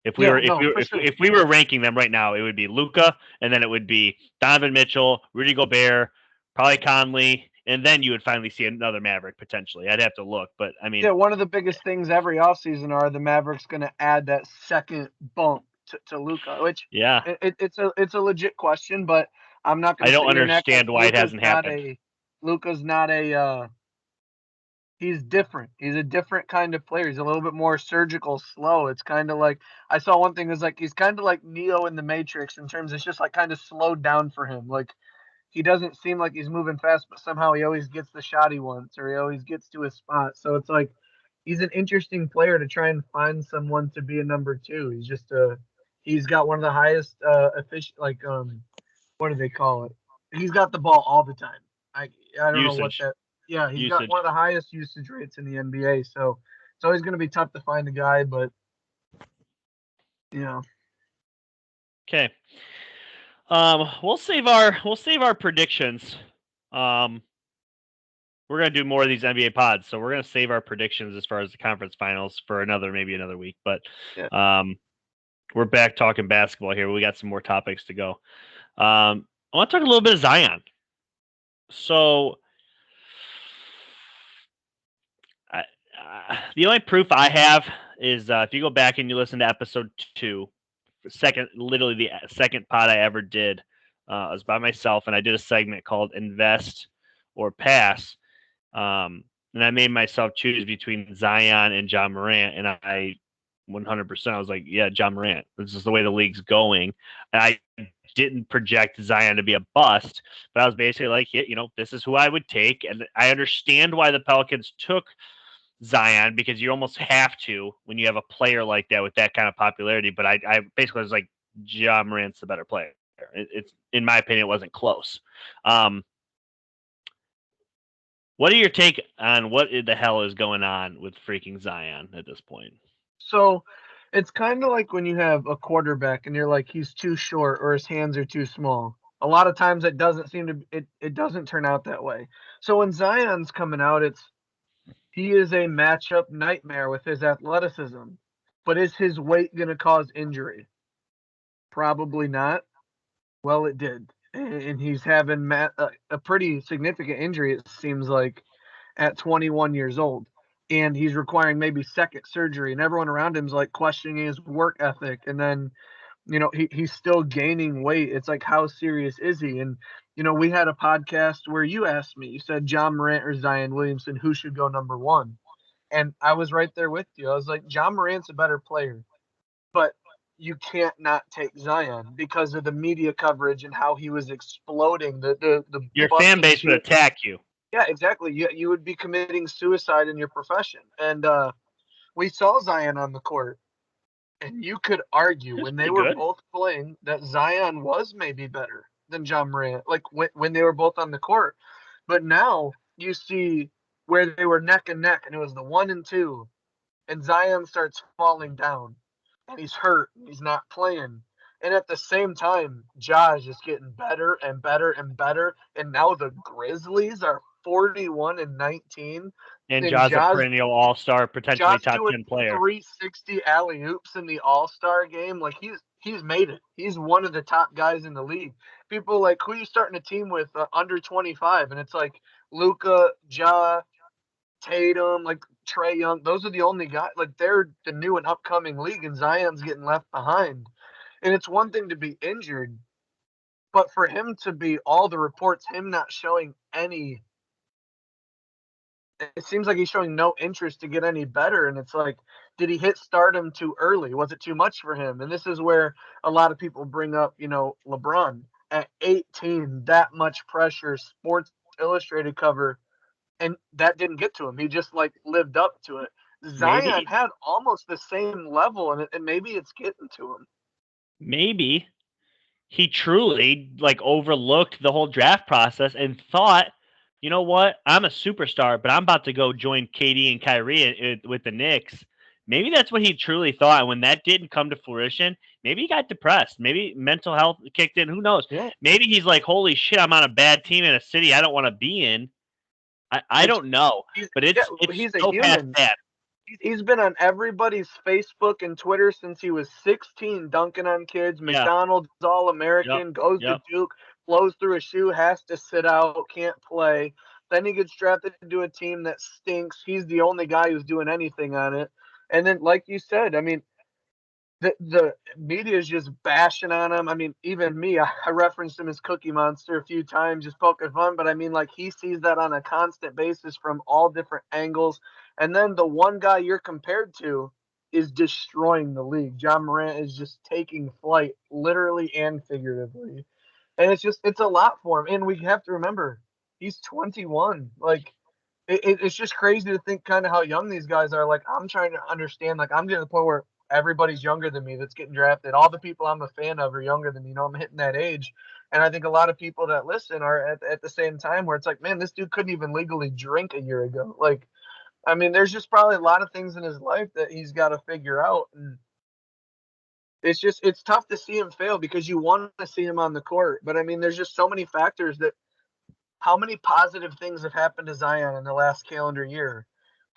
If we were ranking them right now, it would be Luka, and then it would be Donovan Mitchell, Rudy Gobert, probably Conley, and then you would finally see another Maverick potentially. I'd have to look, but I mean, one of the biggest things every offseason are the Mavericks going to add that second bump to Luka, which Yeah. it's a legit question, but I'm not going I to don't sit here and act like understand why it hasn't happened. Luka's not a he's different. He's a different kind of player. He's a little bit more surgical, slow. It's kind of like I saw one thing was like he's kind of like Neo in the Matrix in terms it's just like kind of slowed down for him. Like he doesn't seem like he's moving fast, but somehow he always gets the shot he wants or he always gets to his spot. So it's like he's an interesting player to try and find someone to be a number two. He's just he's got one of the highest efficient what do they call it? He's got the ball all the time. I don't know what Usage. that. Yeah, he's got Usage. one of the highest usage rates in the NBA. So it's always going to be tough to find a guy, but you know. Okay. We'll save our predictions. We're gonna do more of these NBA pods, so we're gonna save our predictions as far as the conference finals for maybe another week. But Yeah. we're back talking basketball here. We got some more topics to go. I want to talk a little bit of Zion. So, the only proof I have is if you go back and you listen to episode 2, literally the second pod I ever did. I was by myself, and I did a segment called "Invest or Pass." And I made myself choose between Zion and John Morant, and I 100%. I was like, yeah, John Morant. This is the way the league's going. And I didn't project Zion to be a bust, but I was basically like, yeah, this is who I would take. And I understand why the Pelicans took Zion because you almost have to when you have a player like that with that kind of popularity. But I basically was like, John Morant's the better player. It's in my opinion, it wasn't close. What are your take on what the hell is going on with freaking Zion at this point? So it's kind of like when you have a quarterback and you're like he's too short or his hands are too small. A lot of times it doesn't seem to it doesn't turn out that way. So when Zion's coming out, he is a matchup nightmare with his athleticism. But is his weight going to cause injury? Probably not. Well, it did. And he's having a pretty significant injury, it seems like, at 21 years old. And he's requiring maybe second surgery. And everyone around him's like questioning his work ethic. And then, he's still gaining weight. It's like, how serious is he? And, we had a podcast where you asked me, you said John Morant or Zion Williamson, who should go number one? And I was right there with you. I was like, John Morant's a better player. But you can't not take Zion because of the media coverage and how he was exploding. The Your fan busting base would attack you. Yeah, exactly. You would be committing suicide in your profession. And we saw Zion on the court, and you could argue It's when they pretty were good. both playing that Zion was maybe better than John Morant, like when they were both on the court. But now you see where they were neck and neck, and it was the 1 and 2, and Zion starts falling down, and he's hurt, and he's not playing. And at the same time, Ja's just getting better and better and better. And now the Grizzlies are 41 and 19. And And Ja's a perennial all-star, potentially Ja's top doing 10 player. 360 alley oops in the All-Star game. Like he's made it. He's one of the top guys in the league. People like, who are you starting a team with under 25? And it's like Luka, Ja, Tatum, like Trae Young. Those are the only guys. Like they're the new and upcoming league, and Zion's getting left behind. And it's one thing to be injured, but for him to be all the reports, him not showing any, it seems like he's showing no interest to get any better. And it's like, did he hit stardom too early? Was it too much for him? And this is where a lot of people bring up, LeBron at 18, that much pressure, Sports Illustrated cover, and that didn't get to him. He just like lived up to it. Zion Maybe had almost the same level, and maybe it's getting to him. maybe he truly like overlooked the whole draft process and thought, you know what, I'm a superstar, but I'm about to go join KD and Kyrie with the Knicks. Maybe that's what he truly thought. And when that didn't come to fruition, maybe he got depressed. Maybe mental health kicked in. Who knows? Yeah. Maybe he's like, holy shit, I'm on a bad team in a city I don't want to be in. I don't know, but it's he's a so past human. that. He's been on everybody's Facebook and Twitter since he was 16, dunking on kids. Yeah. McDonald's All-American, goes to Duke, blows through a shoe, has to sit out, can't play. Then he gets drafted to a team that stinks. He's the only guy who's doing anything on it. And then, like you said, I mean, the media is just bashing on him. I mean, even me, I referenced him as Cookie Monster a few times, just poking fun. But I mean, like he sees that on a constant basis from all different angles. And then the one guy you're compared to is destroying the league. John Morant is just taking flight, literally and figuratively. And it's a lot for him. And we have to remember, he's 21. Like it's just crazy to think kind of how young these guys are. Like I'm trying to understand. Like I'm getting to the point where everybody's younger than me that's getting drafted. All the people I'm a fan of are younger than me. You know, I'm hitting that age, and I think a lot of people that listen are at the same time where it's like, man, this dude couldn't even legally drink a year ago. Like, I mean, there's just probably a lot of things in his life that he's got to figure out, and it's tough to see him fail because you want to see him on the court, but I mean, there's just so many factors that how many positive things have happened to Zion in the last calendar year?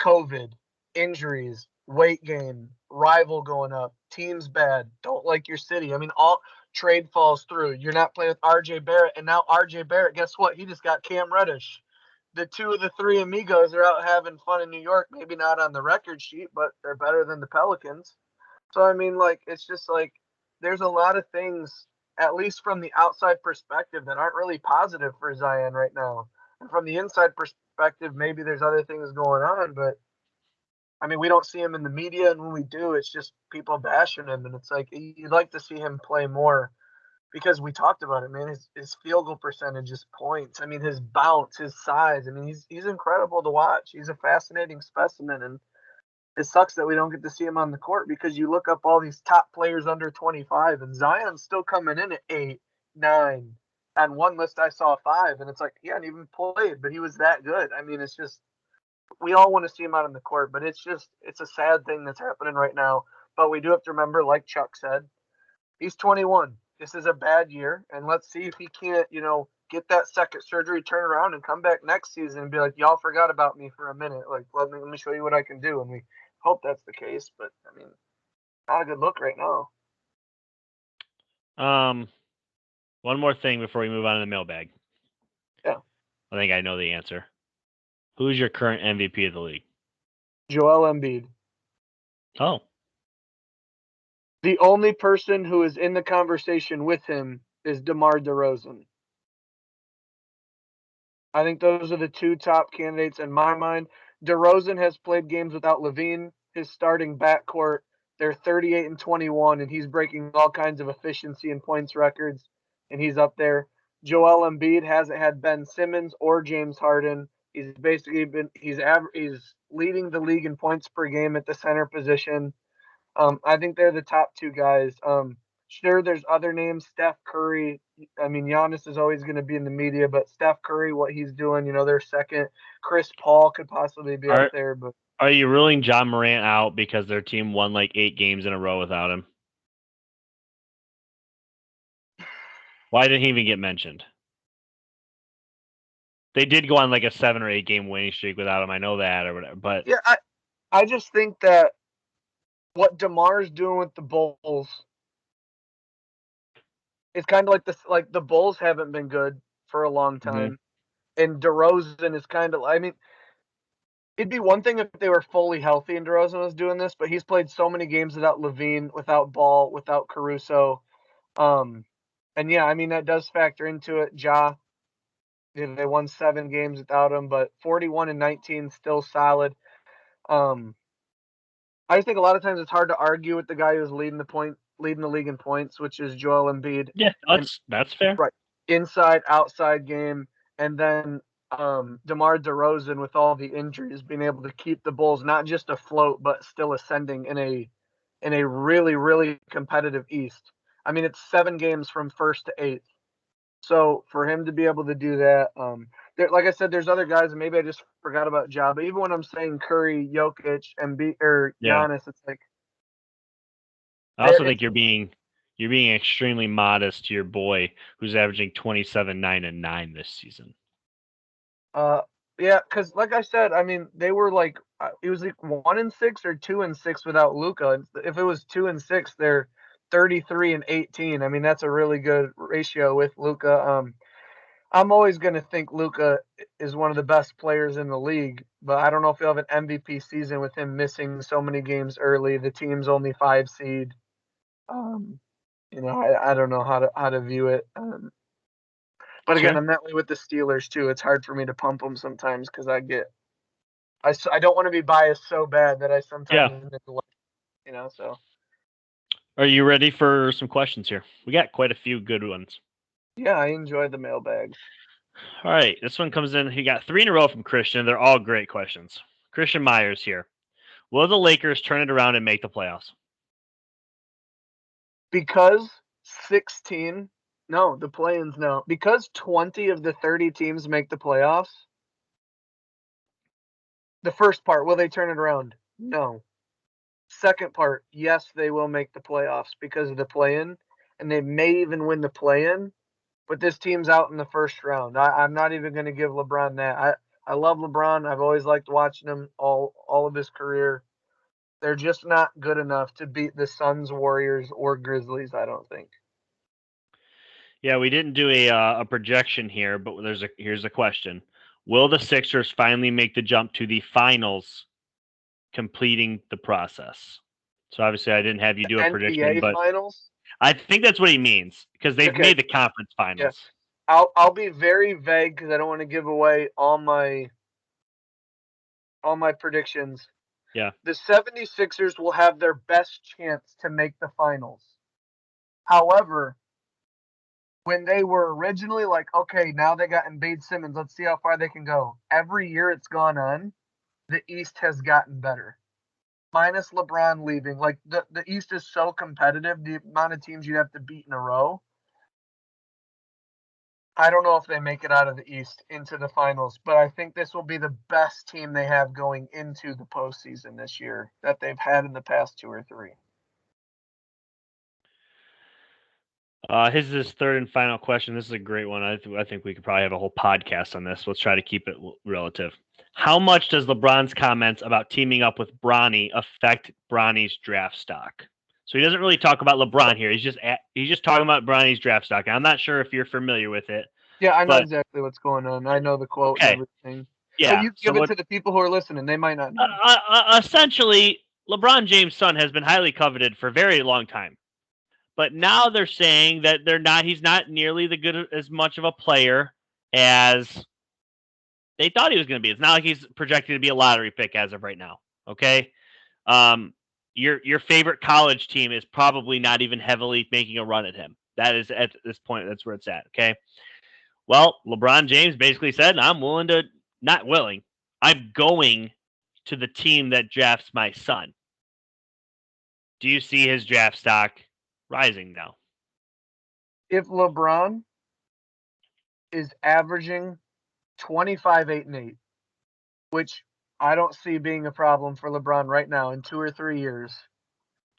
COVID, injuries, weight gain, rival going up, teams bad, don't like your city. I mean, all trade falls through. You're not playing with RJ Barrett, and now RJ Barrett, guess what? He just got Cam Reddish. The two of the three amigos are out having fun in New York. Maybe not on the record sheet, but they're better than the Pelicans. So I mean, like, it's just like there's a lot of things, at least from the outside perspective, that aren't really positive for Zion right now. And from the inside perspective, maybe there's other things going on, but I mean, we don't see him in the media, and when we do, it's just people bashing him, and it's like you'd like to see him play more because we talked about it, man. His field goal percentage, his points. I mean, his bounce, his size. I mean, he's incredible to watch. He's a fascinating specimen, and it sucks that we don't get to see him on the court because you look up all these top players under 25 and Zion's still coming in at 8, 9. On one list I saw 5 and it's like he hadn't even played, but he was that good. I mean, it's just we all want to see him out on the court, but it's a sad thing that's happening right now. But we do have to remember, like Chuck said, he's 21. This is a bad year, and let's see if he can't, get that second surgery, turn around, and come back next season and be like, y'all forgot about me for a minute. Like, let me show you what I can do. And we hope that's the case, but I mean, not a good look right now. One more thing before we move on to the mailbag. Yeah. I think I know the answer. Who's your current MVP of the league? Joel Embiid. Oh. The only person who is in the conversation with him is DeMar DeRozan. I think those are the two top candidates in my mind. DeRozan has played games without Levine, his starting backcourt. They're 38 and 21, and he's breaking all kinds of efficiency and points records, and he's up there. Joel Embiid hasn't had Ben Simmons or James Harden. He's basically he's leading the league in points per game at the center position. I think they're the top two guys. Sure, there's other names. Steph Curry. I mean, Giannis is always going to be in the media, but Steph Curry, what he's doing, they're second. Chris Paul could possibly be up there, but are you ruling John Morant out because their team won like 8 games in a row without him? Why didn't he even get mentioned? They did go on like a 7 or 8 game winning streak without him. I know that or whatever, but yeah, I just think that what DeMar's doing with the Bulls, it's kind of like the Bulls haven't been good for a long time, and DeRozan is kind of. I mean, it'd be one thing if they were fully healthy and DeRozan was doing this, but he's played so many games without Levine, without Ball, without Caruso. And yeah, I mean that does factor into it. Ja, they won 7 games without him, but 41 and 19 still solid. I just think a lot of times it's hard to argue with the guy who's leading the league in points, which is Joel Embiid. Yeah, that's fair. Right, inside outside game, and then DeMar DeRozan with all the injuries, being able to keep the Bulls not just afloat but still ascending in a really really competitive East. I mean, it's 7 games from first to 8th. So for him to be able to do that, like I said, there's other guys, and maybe I just forgot about Ja. But even when I'm saying Curry, Jokic, and Giannis, it's like I also think you're being extremely modest to your boy who's averaging 27, 9, and 9 this season. Yeah, because like I said, I mean they were like it was like 1 and 6 or 2 and 6 without Luka. If it was 2 and 6, they're 33 and 18. I mean that's a really good ratio with Luka. I'm always going to think Luka is one of the best players in the league, but I don't know if he'll have an MVP season with him missing so many games early. The team's only 5 seed. I don't know how to view it. But again, Sure. I'm that way with the Steelers too. It's hard for me to pump them sometimes because I don't want to be biased so bad that I Yeah. sometimes neglect, so. Are you ready for some questions here? We got quite a few good ones. Yeah, I enjoy the mailbag. All right, this one comes in. He got 3 in a row from Christian. They're all great questions. Christian Myers here. Will the Lakers turn it around and make the playoffs? Because 16, no, the play-ins, no. Because 20 of the 30 teams make the playoffs, the first part, will they turn it around? No. Second part, yes, they will make the playoffs because of the play-in, and they may even win the play-in, but this team's out in the first round. I'm not even going to give LeBron that. I love LeBron. I've always liked watching him all of his career. They're just not good enough to beat the Suns, Warriors, or Grizzlies, I don't think. Yeah, we didn't do a projection here, but here's a question: will the Sixers finally make the jump to the finals, completing the process? So obviously, I didn't have you do a prediction, NBA but Finals? I think that's what he means because they've Okay, made the conference yeah. finals. I'll be very vague because I don't want to give away all my predictions. Yeah. The 76ers will have their best chance to make the finals. However, when they were originally like, okay, now they got Embiid Simmons, let's see how far they can go. Every year it's gone on, the East has gotten better. Minus LeBron leaving. Like the East is so competitive, the amount of teams you have to beat in a row. I don't know if they make it out of the East into the finals, but I think this will be the best team they have going into the postseason this year that they've had in the past 2 or 3. His is his third and final question. This is a great one. I think we could probably have a whole podcast on this. Let's try to keep it relative. How much does LeBron's comments about teaming up with Bronny affect Bronny's draft stock? So he doesn't really talk about LeBron here. He's just talking about Bronny's draft stock. And I'm not sure if you're familiar with it, Yeah, I know but exactly what's going on. I know the quote and okay, everything. But yeah. you So give it what? to the people who are listening; they might not know. Essentially, LeBron James' son has been highly coveted for a very long time. But now they're saying that he's not nearly the good as much of a player as they thought he was going to be. It's not like he's projected to be a lottery pick as of right now. Okay. Your favorite college team is probably not even heavily making a run at him. That is at this point, that's where it's at. Okay. Well, LeBron James basically said, not willing. I'm going to the team that drafts my son. Do you see his draft stock rising now? If LeBron is averaging 25, 8, and 8, which I don't see being a problem for LeBron right now in 2 or 3 years,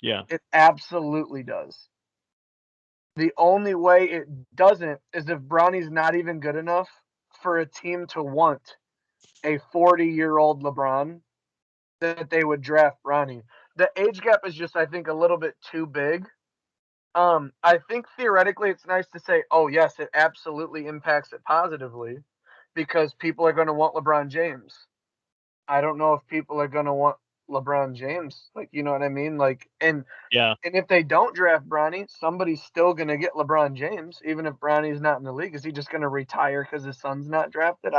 Yeah. it absolutely does. The only way it doesn't is if Bronny's not even good enough for a team to want a 40-year-old LeBron that they would draft Bronny. The age gap is just, I think, a little bit too big. I think theoretically it's nice to say, oh, yes, it absolutely impacts it positively because people are going to want LeBron James. I don't know if people are going to want LeBron James. Like, you know what I mean? Like, Yeah. and if they don't draft Bronny, somebody's still going to get LeBron James, even if Bronny's not in the league. Is he just going to retire because his son's not drafted?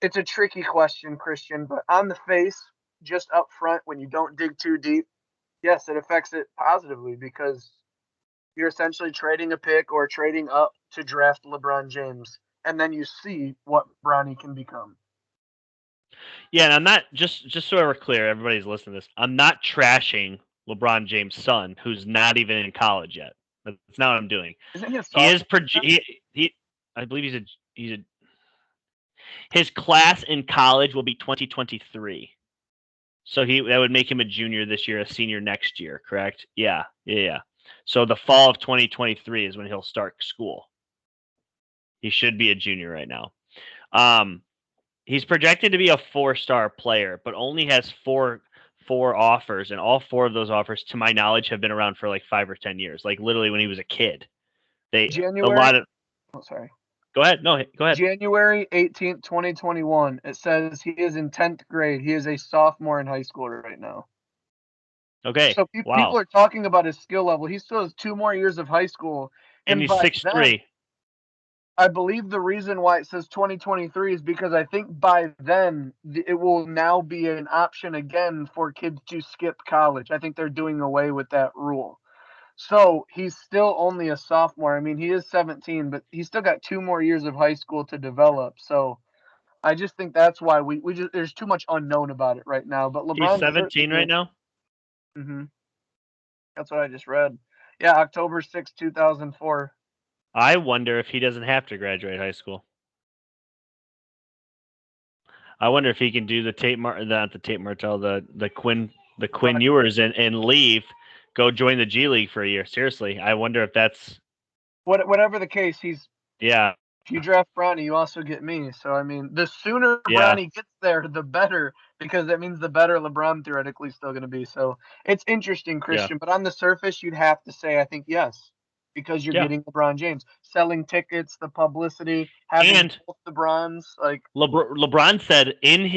It's a tricky question, Christian, but on the face, just up front, when you don't dig too deep, yes, it affects it positively because you're essentially trading a pick or trading up to draft LeBron James, and then you see what Bronny can become. Yeah, and I'm not just so we're clear, everybody's listening to this. I'm not trashing LeBron James' son, who's not even in college yet. That's not what I'm doing. Isn't he a He is sophomore? he I believe he's a his class in college will be 2023. So that would make him a junior this year, a senior next year, correct? Yeah. So the fall of 2023 is when he'll start school. He should be a junior right now. He's projected to be a 4-star player, but only has four offers, and all 4 of those offers, to my knowledge, have been around for like 5 or 10 years. Like literally when he was a kid. A lot January. of. Oh, sorry. Go ahead. No, go ahead. January 18th, 2021. It says he is in 10th grade. He is a sophomore in high school right now. Okay. So people Wow. are talking about his skill level. He still has 2 more years of high school, And and he's by 6'3". then, I believe the reason why it says 2023 is because I think by then it will now be an option again for kids to skip college. I think they're doing away with that rule. So he's still only a sophomore. I mean, he is 17, but he's still got 2 more years of high school to develop. So I just think that's why we just there's too much unknown about it right now. But He's LeBron 17 right certainly. now. Hmm. That's what I just read. Yeah, October 6, 2004. I wonder if he doesn't have to graduate high school. I wonder if he can do not the Tate Martell, the Quinn But Ewers and leave, go join the G League for a year. Seriously, I wonder if that's whatever the case, yeah, if you draft Bronny, you also get me. So I mean, the sooner yeah, Bronny gets there, the better, because that means the better LeBron theoretically is still going to be. So it's interesting, yeah, Christian. But on the surface, you'd have to say, I think yes, because you're yeah. getting LeBron James, selling tickets, the publicity, having And both the Brons. Like LeBron said in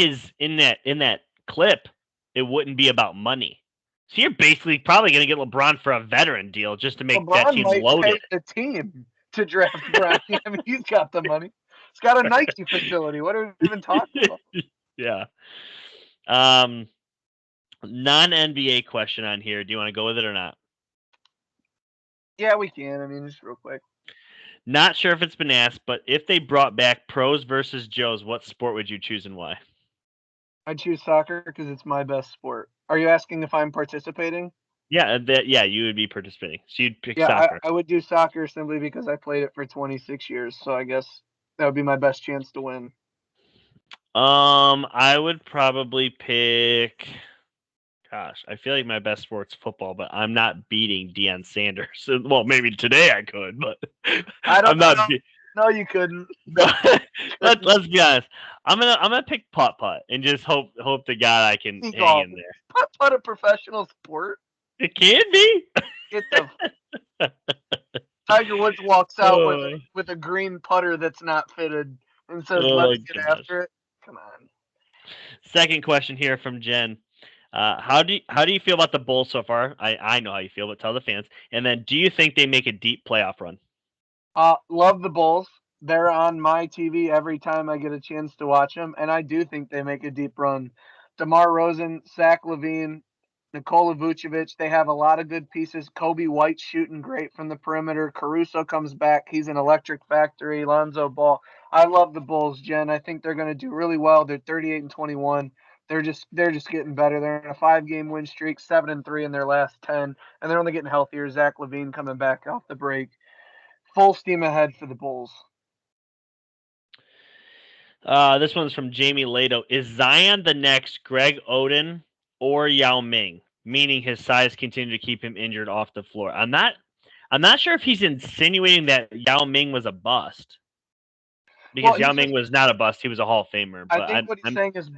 that clip, it wouldn't be about money. So you're basically probably going to get LeBron for a veteran deal just to make that LeBron team might loaded. pay the team to draft Bronny. I mean, he's got the money. He's got a Nike facility. What are we even talking about? Yeah. Um, non-NBA question on here. Do you want to go with it or not? Yeah, we can. I mean, just real quick. Not sure if it's been asked, but if they brought back pros versus Joes, what sport would you choose and why? I choose soccer because it's my best sport. Are you asking if I'm participating? Yeah, you would be participating. So you'd pick Yeah, soccer. I would do soccer simply because I played it for 26 years. So I guess that would be my best chance to win. I would probably pick. Gosh, I feel like my best sport's football, but I'm not beating Deion Sanders. Well, maybe today I could, but I don't I'm not. know. No, you couldn't. No, let's be honest. I'm gonna pick putt putt and just hope to God I can hang Golf. in there. Putt putt a professional sport. It can be. Get the Tiger Woods walks out with Oh, a green putter that's not fitted and says, oh my "Let's get gosh. after it." Come on. Second question here from Jen. How do you feel about the Bulls so far? I know how you feel, but tell the fans. And then, do you think they make a deep playoff run? Love the Bulls. They're on my TV every time I get a chance to watch them, and I do think they make a deep run. DeMar Rosen, Zach LaVine, Nikola Vucevic, they have a lot of good pieces. Kobe White shooting great from the perimeter. Caruso comes back. He's an electric factory. Lonzo Ball. I love the Bulls, Jen. I think they're going to do really well. They're 38-21. They're just getting better. They're in a 5-game win streak, 7-3 in their last 10, and they're only getting healthier. Zach LaVine coming back off the break. Full steam ahead for the Bulls. This one's from Jamie Lato. Is Zion the next Greg Oden or Yao Ming? Meaning his size continued to keep him injured off the floor. I'm not sure if he's insinuating that Yao Ming was a bust Well, because Yao he's Ming just. was not a bust. He was a Hall of Famer. I But think what he's saying is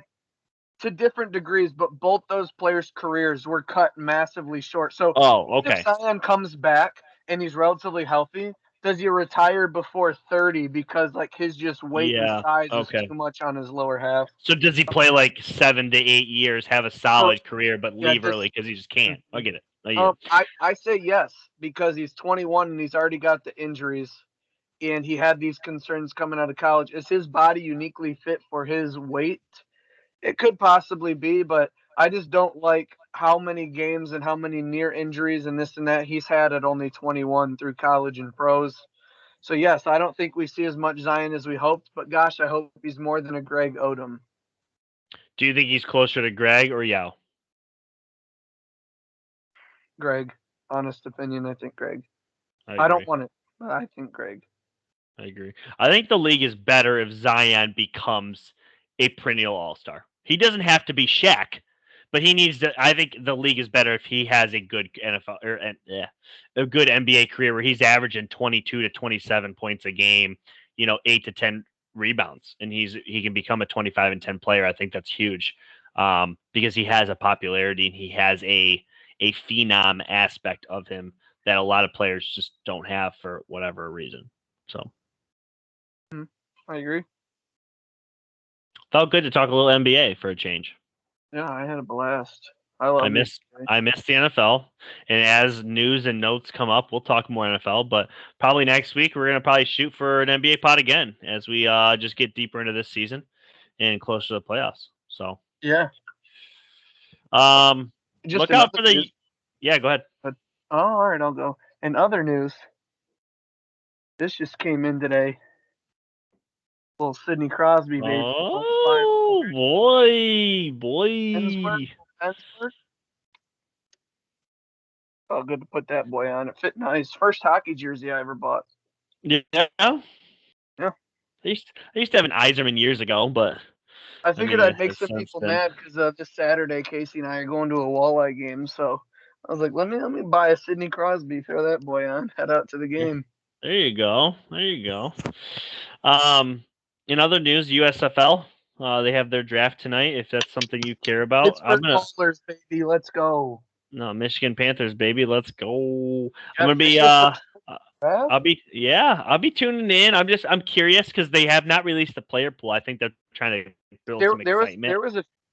to different degrees, but both those players' careers were cut massively short. So oh, if okay. Zion comes back and he's relatively healthy, does he retire before 30 because like his just weight and Yeah. size is Okay. too much on his lower half? So does he play like 7 to 8 years, have a Correct. solid career, but Yeah, leave just early because he just can't? I mhm. get it. I get it. I say yes because he's 21 and he's already got the injuries and he had these concerns coming out of college. Is his body uniquely fit for his weight? It could possibly be, but I just don't like how many games and how many near injuries and this and that he's had at only 21 through college and pros. So yes, I don't think we see as much Zion as we hoped, but gosh, I hope he's more than a Greg Odom. Do you think he's closer to Greg or Yao? Greg, honest opinion, I think Greg. I I don't agree. want it, but I think Greg. I agree. I think the league is better if Zion becomes a perennial All Star. He doesn't have to be Shaq, but he needs to. I think the league is better if he has a good NFL or a good NBA career where he's averaging 22 to 27 points a game, 8 to 10 rebounds, and he can become a 25 and 10 player. I think that's huge because he has a popularity and he has a phenom aspect of him that a lot of players just don't have for whatever reason. So. I agree. Felt good to talk a little NBA for a change. Yeah, I had a blast. I love the I miss the NFL, and as news and notes come up, we'll talk more NFL. But probably next week we're gonna probably shoot for an NBA pod again as we just get deeper into this season and closer to the playoffs. So Yeah. Just look in out other for the. news. Yeah, go ahead. Oh, all right, I'll go. In other news, this just came in today. Little Sidney Crosby, baby. Oh boy, Ensworth. boy. Ensworth. Oh, good to put that boy on. It fit nice. First hockey jersey I ever bought. Yeah. Yeah. I used to have an Iserman years ago, but I I figured mean, I'd make some since people then. mad because this Saturday Casey and I are going to a walleye game. So I was like, let me buy a Sidney Crosby, throw that boy on, head out to the game. There you go. There you go. In other news, USFL, they have their draft tonight. If that's something you care about, I'm Pittsburgh gonna. Maulers, baby, let's go. No, Michigan Panthers, baby, let's go. I'm Jeff gonna be. Fisher first draft. I'll be tuning in. I'm curious because they have not released the player pool. I think they're trying to build some excitement.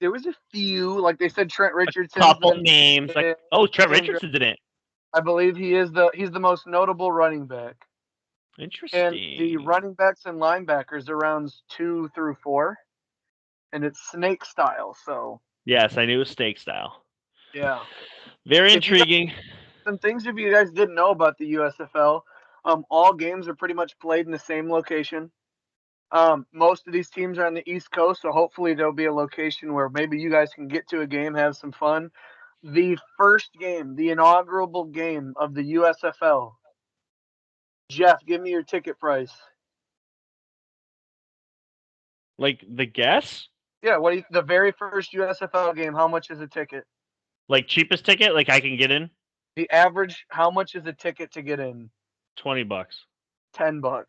There was a few, like they said, Trent A Richardson's couple names, like Trent Richardson didn't. I believe he's the most notable running back. And the Interesting. running backs and linebackers are rounds 2 through 4, and it's snake style. So Yes, I knew it was steak style. yeah, Very if you guys, intriguing. some things if you guys didn't know about the USFL, all games are pretty much played in the same location. Most of these teams are on the East Coast, so hopefully there'll be a location where maybe you guys can get to a game, have some fun. The first game, the inaugural game of the USFL. Jeff, give me your ticket price. Like the guess? Yeah, the very first USFL game, how much is a ticket? Like cheapest ticket, like I can get in The average, how much is a ticket to get in? $20. $10.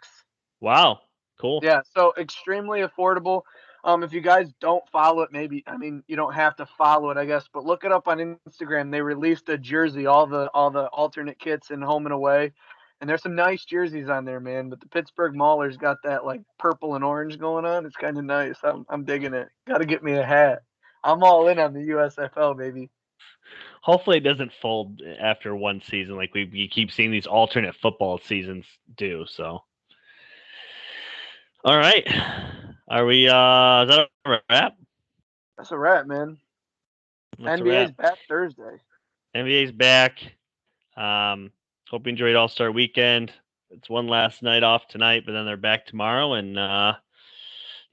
Wow, cool. Yeah, so extremely affordable. If you guys don't follow it, maybe I mean you don't have to follow it, I guess, but look it up on Instagram. They released a jersey, all the alternate kits and home and away, and there's some nice jerseys on there, man. But the Pittsburgh Maulers got that like purple and orange going on. It's kind of nice. I'm digging it. Got to get me a hat. I'm all in on the USFL, baby. Hopefully it doesn't fold after one season like we keep seeing these alternate football seasons do. So, all right, are we? Is that a wrap? That's a wrap, man. That's a NBA's wrap. back Thursday. NBA's back. Hope you enjoyed All Star Weekend. It's one last night off tonight, but then they're back tomorrow, and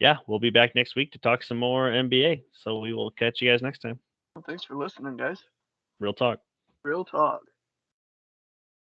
yeah, we'll be back next week to talk some more NBA. So we will catch you guys next time. Well, thanks for listening, guys. Real talk. Real talk.